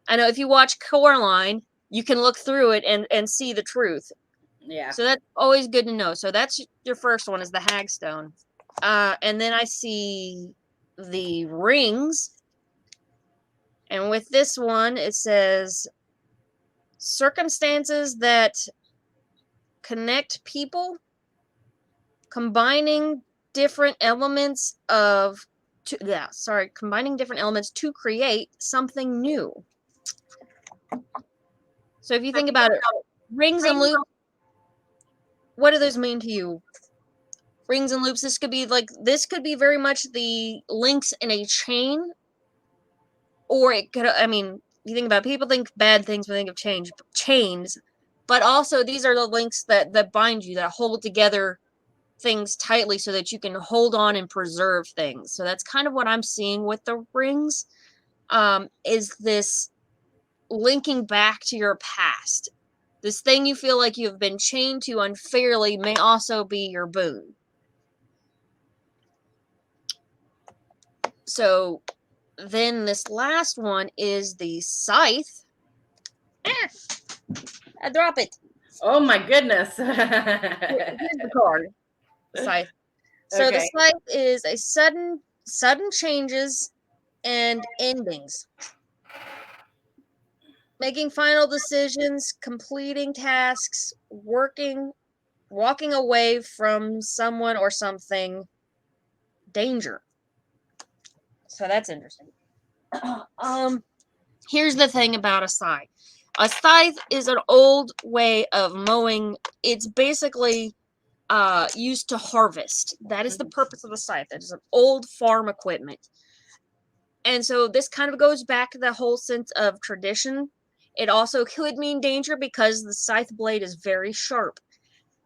I know if you watch Coraline, you can look through it and see the truth. Yeah. So that's always good to know. So that's your first one, is the hagstone. And then I see the rings. And with this one, it says circumstances that connect people, combining different elements to create something new. So if you think about it, rings and loops, what do those mean to you? Rings and loops, this could be very much the links in a chain, or it could, you think about, people think bad things when they think of chains, but also these are the links that bind you, that hold together things tightly so that you can hold on and preserve things. So that's kind of what I'm seeing with the rings, is this linking back to your past. This thing you feel like you've been chained to unfairly may also be your boon. So then this last one is the scythe. I drop it. Oh my goodness. Here's the card. Scythe. So Okay. the scythe is a sudden changes and endings. Making final decisions, completing tasks, walking away from someone or something. Danger. So that's interesting. Here's the thing about a scythe. A scythe is an old way of mowing. It's basically used to harvest. That is the purpose of a scythe. It is an old farm equipment. And so this kind of goes back to the whole sense of tradition. It also could mean danger, because the scythe blade is very sharp.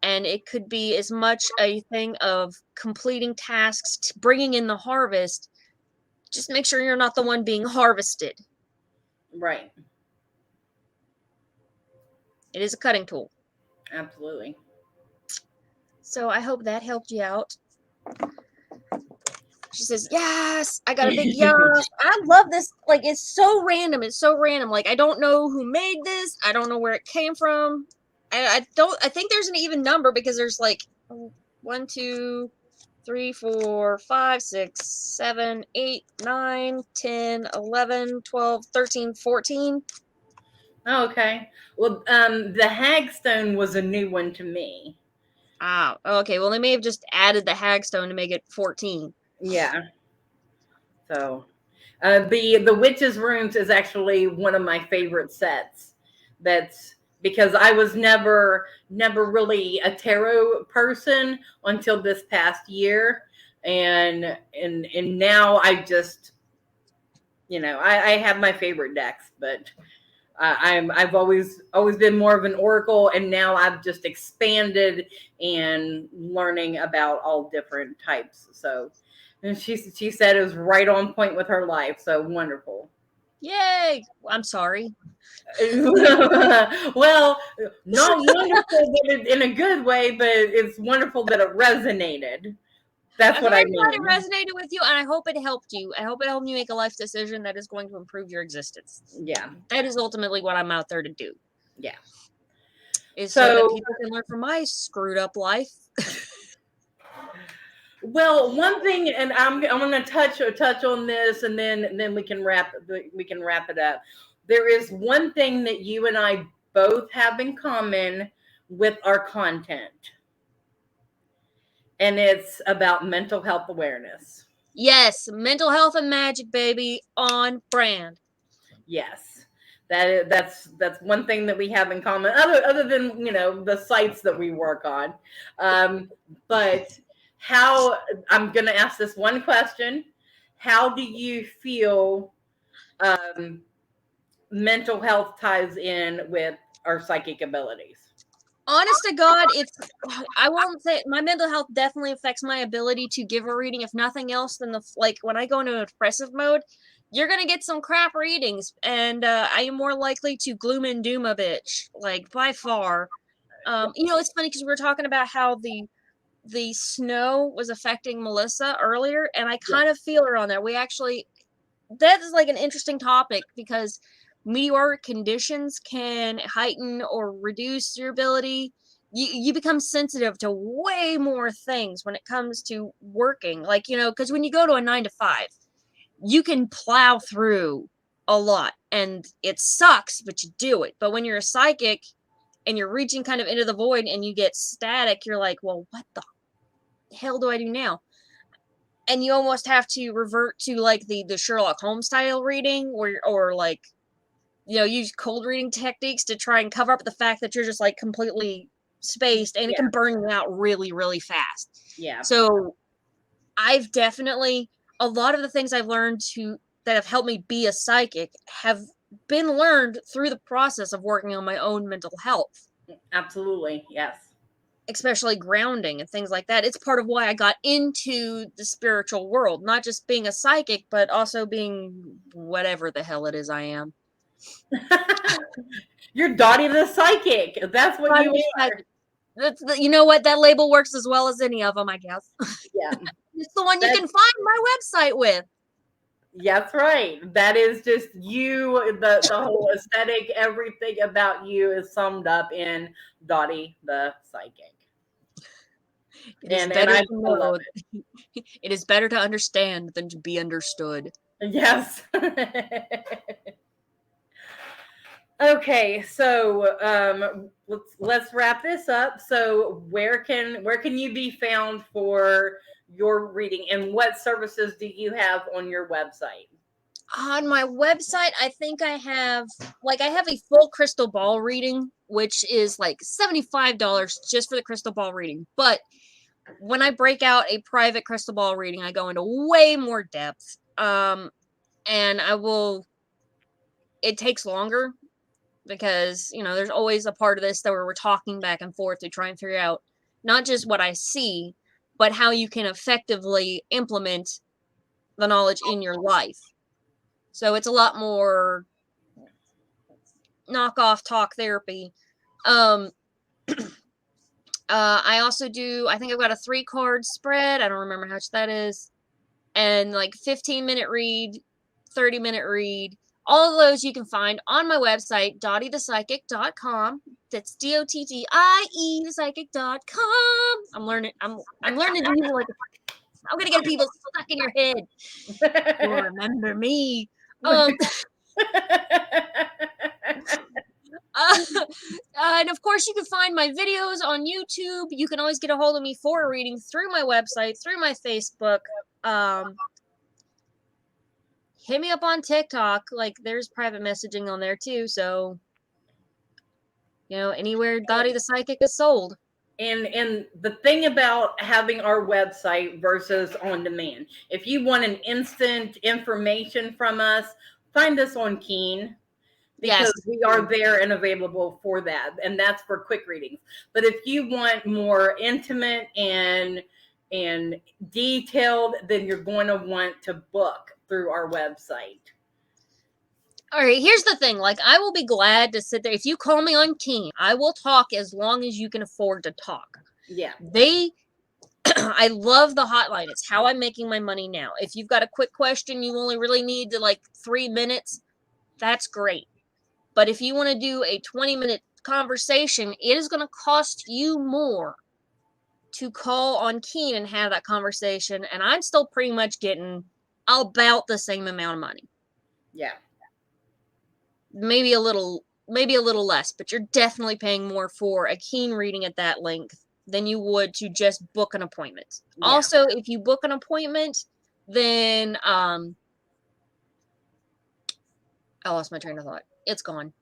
And it could be as much a thing of completing tasks, bringing in the harvest. Just make sure you're not the one being harvested. Right. It is a cutting tool. Absolutely. So I hope that helped you out. She says, yes, I got a big yes. I love this. Like, it's so random. It's so random. Like, I don't know who made this. I don't know where it came from. I think there's an even number because there's like 1, 2, 3, 4, 5, 6, 7, 8, 9, 10, 11, 12, 13, 14. Oh, okay. Well, the Hagstone was a new one to me. Ah, okay. Well, they may have just added the Hagstone to make it 14. Yeah. So, the Witch's Runes is actually one of my favorite sets. That's because I was never really a tarot person until this past year, and now I just, I have my favorite decks, but I've always been more of an oracle, and now I've just expanded and learning about all different types. So, and she said it was right on point with her life. So wonderful. Yay! I'm sorry. Well, not wonderful in a good way, but it's wonderful that it resonated. That's I'm what I very glad it mean. resonated with you, and I hope it helped you. I hope it helped you make a life decision that is going to improve your existence. Yeah. That is ultimately what I'm out there to do. Yeah. Is so that So, people can learn from my screwed up life. well, one thing, and I'm going to touch on this, and then we can wrap it up. There is one thing that you and I both have in common with our content, and it's about mental health awareness. Yes, mental health and magic, baby, on brand. Yes. That's one thing that we have in common, other than the sites that we work on. But how I'm going to ask this one question: how do you feel mental health ties in with our psychic abilities? Honest to God, I won't say my mental health definitely affects my ability to give a reading, if nothing else than like when I go into a depressive mode, you're gonna get some crap readings, and I am more likely to gloom and doom a bitch, like by far. It's funny because we were talking about how the snow was affecting Melissa earlier, and I kind of feel her on that. That is like an interesting topic because meteoric conditions can heighten or reduce your ability. You become sensitive to way more things when it comes to working. Like, because when you go to a 9 to 5, you can plow through a lot and it sucks, but you do it. But when you're a psychic and you're reaching kind of into the void and you get static, you're like, well, what the hell do I do now? And you almost have to revert to like the Sherlock Holmes style reading or like use cold reading techniques to try and cover up the fact that you're just like completely spaced, and it can burn you out really, really fast. Yeah. So I've definitely, a lot of the things I've learned that have helped me be a psychic have been learned through the process of working on my own mental health. Absolutely. Yes. Especially grounding and things like that. It's part of why I got into the spiritual world, not just being a psychic, but also being whatever the hell it is I am. You're Dottie the Psychic. That's what Dottie you are. You know what? That label works as well as any of them, I guess. Yeah. It's the one you can find my website with. That's right. That is just you. The whole aesthetic, everything about you is summed up in Dottie the Psychic. And I love it. It is better to understand than to be understood. Yes. Okay, so let's wrap this up. So where can you be found for your reading, and what services do you have on your website? On my website, I think I have a full crystal ball reading, which is like $75 just for the crystal ball reading. But when I break out a private crystal ball reading, I go into way more depth. And it takes longer because, there's always a part of this that where we're talking back and forth to try and figure out not just what I see, but how you can effectively implement the knowledge in your life. So it's a lot more knockoff talk therapy. I also do, I think I've got a 3-card spread. I don't remember how much that is. And like 15-minute read, 30-minute read. All of those you can find on my website, dottiethepsychic.com. That's DOTTIE thepsychic.com. I'm learning to use it like I'm gonna get people stuck in your head. You'll remember me. And of course, you can find my videos on YouTube. You can always get a hold of me for a reading through my website, through my Facebook. Hit me up on TikTok. Like, there's private messaging on there too. So, anywhere Dottie the Psychic is sold. And the thing about having our website versus on demand, if you want an instant information from us, find us on Keen. Because we are there and available for that. And that's for quick readings. But if you want more intimate and detailed, then you're going to want to book through our website. All right, here's the thing. Like, I will be glad to sit there. If you call me on Keen, I will talk as long as you can afford to talk. Yeah. I love the hotline. It's how I'm making my money now. If you've got a quick question, you only really need to 3 minutes. That's great. But if you want to do a 20-minute conversation, it is going to cost you more to call on Keen and have that conversation. And I'm still pretty much getting about the same amount of money. Yeah. Maybe a little less, but you're definitely paying more for a Keen reading at that length than you would to just book an appointment. Yeah. Also, if you book an appointment, then I lost my train of thought. It's gone.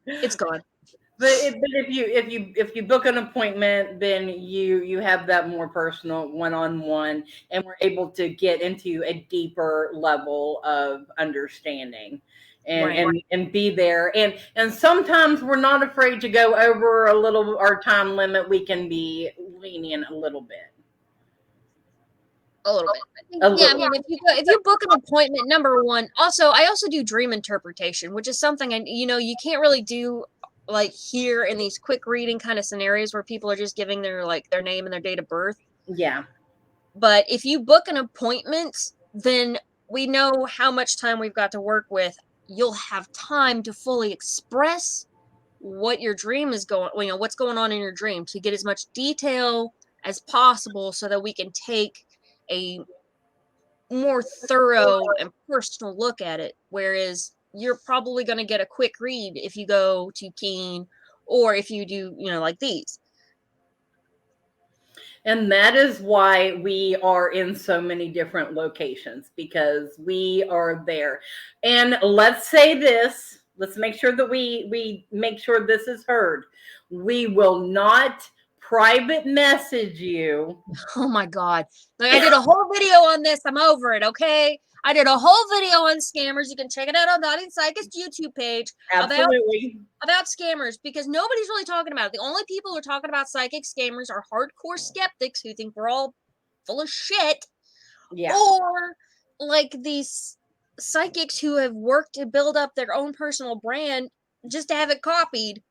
It's gone. But if you book an appointment, then you have that more personal one-on-one, and we're able to get into a deeper level of understanding and be there. And sometimes we're not afraid to go over our time limit. We can be lenient a little bit. A little bit. I mean, if you book an appointment, number one. Also, I also do dream interpretation, which is something you can't really do here in these quick reading kind of scenarios where people are just giving their name and their date of birth. Yeah. But if you book an appointment, then we know how much time we've got to work with. You'll have time to fully express what your dream is what's going on in your dream, to get as much detail as possible so that we can take a more thorough and personal look at it. Whereas you're probably going to get a quick read if you go to Keen, or if you do, like these. And that is why we are in so many different locations, because we are there. And let's say this, let's make sure that we make sure this is heard. We will not private message you. Oh my God. I did a whole video on this. I'm over it. Okay. I did a whole video on scammers. You can check it out on Dottie the Psychic's YouTube page. Absolutely. About scammers, because nobody's really talking about it. The only people who are talking about psychic scammers are hardcore skeptics who think we're all full of shit. Yeah. Or these psychics who have worked to build up their own personal brand just to have it copied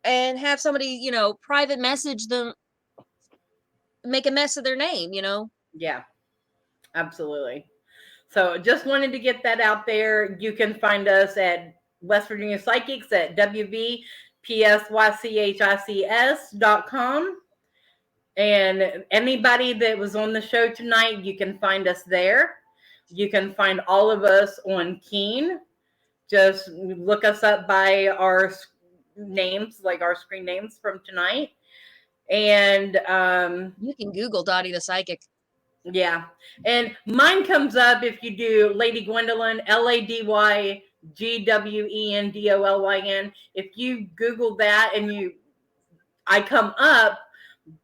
and have somebody, private message them, make a mess of their name, Yeah, absolutely. So just wanted to get that out there. You can find us at West Virginia Psychics at wvpsychics.com. And anybody that was on the show tonight, you can find us there. You can find all of us on Keen. Just look us up by our names, like our screen names from tonight. And you can Google Dottie the Psychic. Yeah. And mine comes up if you do Lady Gwendolyn, LadyGwendolyn. If you Google that and I come up,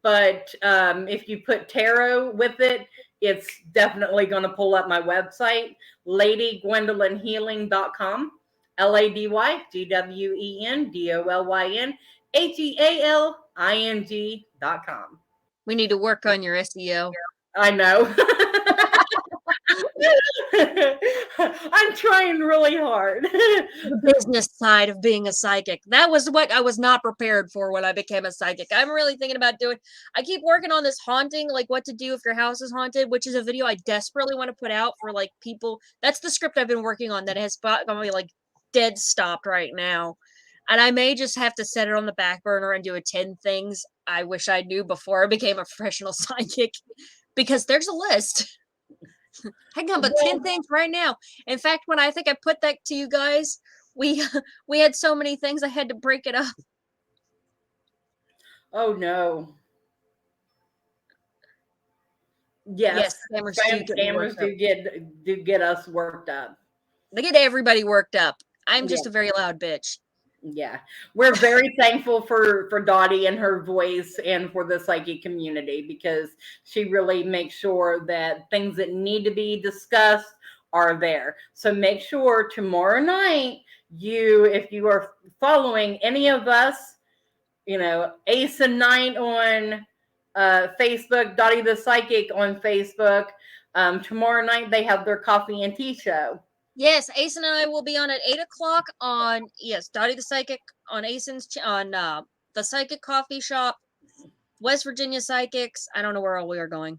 but if you put tarot with it, it's definitely going to pull up my website, LadyGwendolynHealing.com, LadyGwendolynHealing.com. We need to work on your SEO. I know. I'm trying really hard. The business side of being a psychic. That was what I was not prepared for when I became a psychic. I'm really thinking about doing. I keep working on this haunting, like what to do if your house is haunted, which is a video I desperately want to put out for like people. That's the script I've been working on that has got me like dead stopped right now. And I may just have to set it on the back burner and do a 10 things I wish I knew before I became a professional psychic, because there's a list. I can put 10 things right now. In fact, when I think I put that to you guys, we we had so many things I had to break it up. Oh no. Yes, scammers do get us worked up. They get everybody worked up. I'm just a very loud bitch. Yeah, we're very thankful for Dottie and her voice and for the psychic community, because she really makes sure that things that need to be discussed are there. So make sure tomorrow night, if you are following any of us, Ace and Night on Facebook, Dottie the Psychic on Facebook. Tomorrow night they have their coffee and tea show. Yes, Asen and I will be on at 8:00 on Dottie the Psychic on Asen's on the Psychic Coffee Shop, West Virginia Psychics. I don't know where all we are going.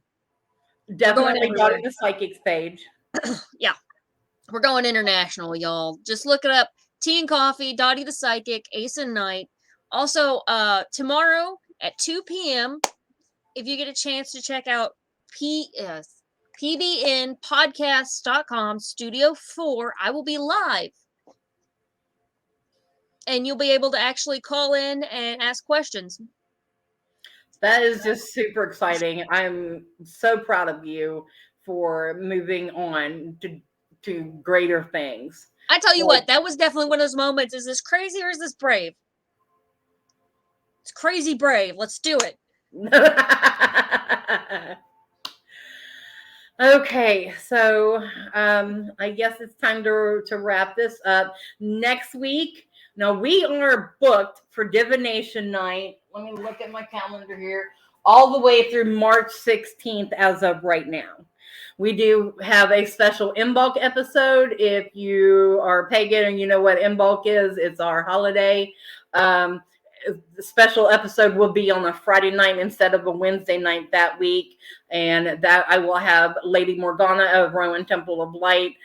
Definitely Dottie the Psychic's page. Yeah, we're going international, y'all. Just look it up. Tea and coffee, Dottie the Psychic, Asen Night. Also, tomorrow at 2 p.m., if you get a chance to check out pbnpodcast.com Studio 4, I will be live. And you'll be able to actually call in and ask questions. That is just super exciting. I'm so proud of you for moving on to greater things. I tell you what, that was definitely one of those moments. Is this crazy or is this brave? It's crazy brave. Let's do it. Okay, so I guess it's time to wrap this up. Next week, now we are booked for Divination Night. Let me look at my calendar here. All the way through March 16th as of right now. We do have a special Imbolc episode. If you are pagan and you know what Imbolc is, it's our holiday. The special episode will be on a Friday night instead of a Wednesday night that week. And that I will have Lady Morgana of Rowan Temple of Light,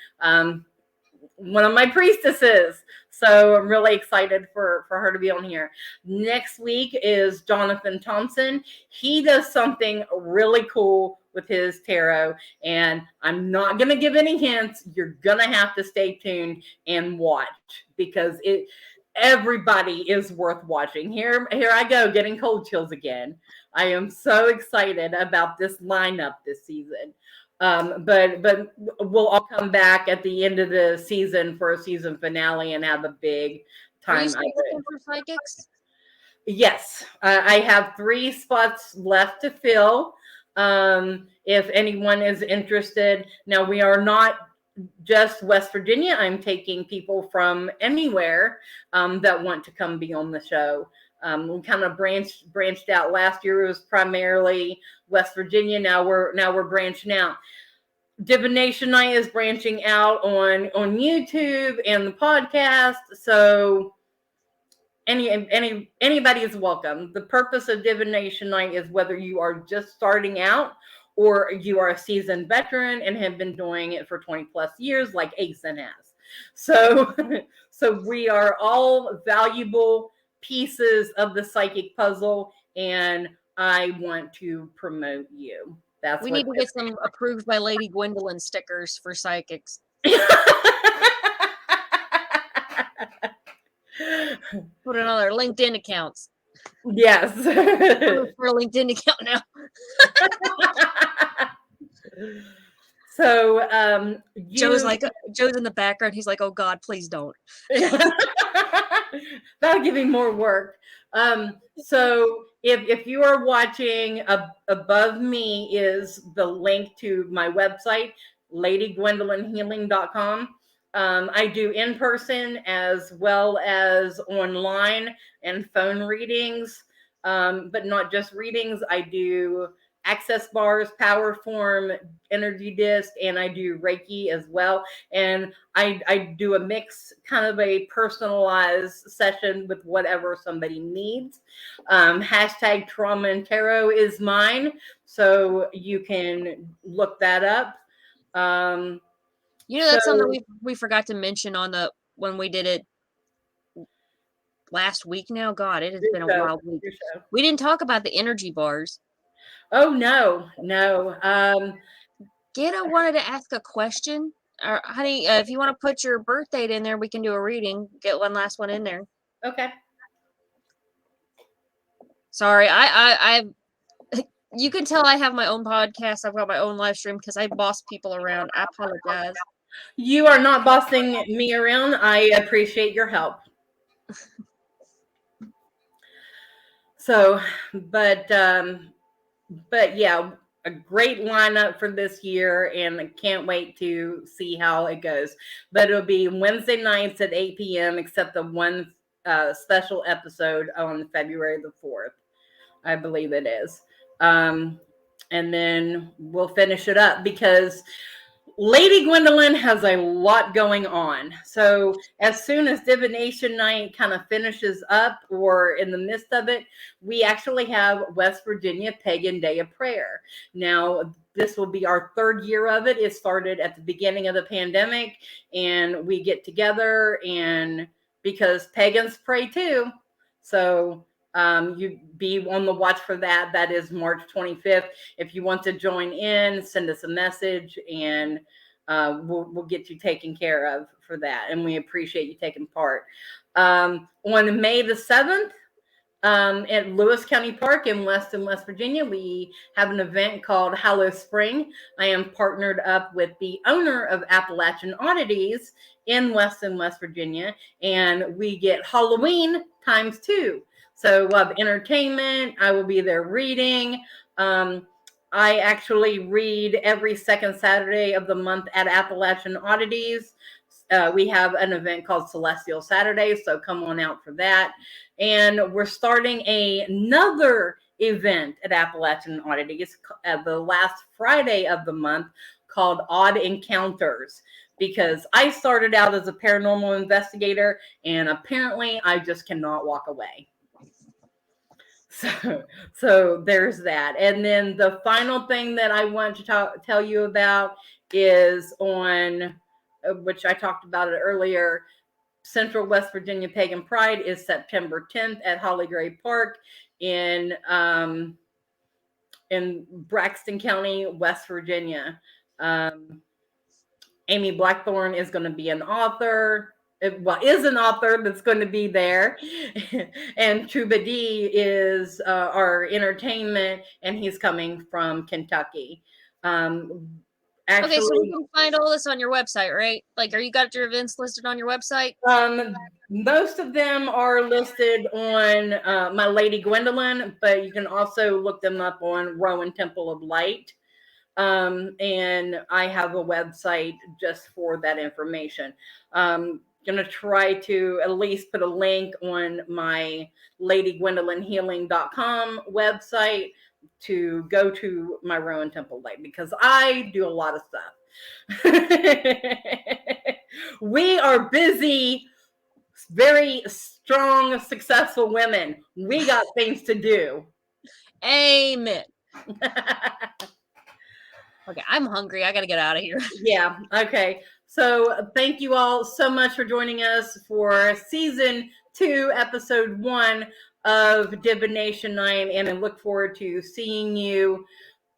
one of my priestesses. So I'm really excited for her to be on here. Next week is Jonathan Thompson. He does something really cool with his tarot, and I'm not going to give any hints. You're going to have to stay tuned and watch, because everybody is worth watching. Here I go, getting cold chills again. I am so excited about this lineup this season. But we'll all come back at the end of the season for a season finale and have a big time. Are you still looking for psychics? Yes, I have 3 spots left to fill. If anyone is interested. Now, we are not just West Virginia. I'm taking people from anywhere that want to come be on the show. We kind of branched out. Last year it was primarily West Virginia. Now we're branching out. Divination Night is branching out on YouTube and the podcast. So anybody is welcome. The purpose of Divination Night is whether you are just starting out or you are a seasoned veteran and have been doing it for 20 plus years, like Asen has. So we are all valuable pieces of the psychic puzzle, and I want to promote you. We need to get some approved by Lady Gwendolyn stickers for psychics. Put it on their LinkedIn accounts. Yes. For a LinkedIn account now. So Joe's in the background. He's like, oh God, please don't. That'll give me more work. So if you are watching, above me is the link to my website, ladygwendolynhealing.com. I do in person as well as online and phone readings, but not just readings. I do access bars, power form, energy disc, and I do Reiki as well. And I do a mix, kind of a personalized session with whatever somebody needs. Hashtag trauma and tarot is mine, so you can look that up. That's something we forgot to mention on the when we did it last week now. God, it has been a wild week. We didn't talk about the energy bars. Oh, no. Gita wanted to ask a question. Honey, if you want to put your birth date in there, we can do a reading. Get one last one in there. Okay. Sorry, I you can tell I have my own podcast. I've got my own live stream because I boss people around. I apologize. You are not bossing me around. I appreciate your help. So, but yeah, a great lineup for this year, and I can't wait to see how it goes. But it'll be Wednesday nights at 8 p.m., except the one special episode on February the 4th. I believe it is. And then we'll finish it up because Lady Gwendolyn has a lot going on. So as soon as Divination Night kind of finishes up or in the midst of it, we actually have West Virginia Pagan Day of Prayer. Now, this will be our 3rd year of it. It started at the beginning of the pandemic, and we get together, and because pagans pray too. So you be on the watch for that. That is March 25th. If you want to join in, send us a message, and we'll get you taken care of for that. And we appreciate you taking part. On May the 7th, at Lewis County Park in Weston, West Virginia, we have an event called Hallow Spring. I am partnered up with the owner of Appalachian Oddities in Weston, West Virginia, and we get Halloween times 2. So we'll have entertainment. I will be there reading. I actually read every second Saturday of the month at Appalachian Oddities. We have an event called Celestial Saturday, so come on out for that. And we're starting another event at Appalachian Oddities the last Friday of the month called Odd Encounters, because I started out as a paranormal investigator, and apparently I just cannot walk away. So there's that. And then the final thing that I want to tell you about is on, which I talked about it earlier, Central West Virginia Pagan Pride is September 10th at Holly Gray Park in Braxton County, West Virginia. Amy Blackthorne is going to be an author. Is an author that's going to be there. And Truba D is our entertainment, and he's coming from Kentucky. Okay, so we can find all this on your website, right? Like, you got your events listed on your website? Most of them are listed on my Lady Gwendolyn, but you can also look them up on Rowan Temple of Light. And I have a website just for that information. Going to try to at least put a link on my ladygwendolynhealing.com website to go to my Rowan Temple Light, because I do a lot of stuff. We are busy, very strong, successful women. We got things to do. Amen. Okay, I'm hungry. I got to get out of here. Yeah, okay. So thank you all so much for joining us for season 2, episode 1 of Divination Night, and I look forward to seeing you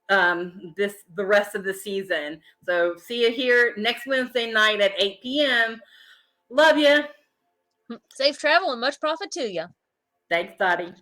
the rest of the season. So see you here next Wednesday night at 8 p.m. Love you. Safe travel and much profit to you. Thanks, Dottie.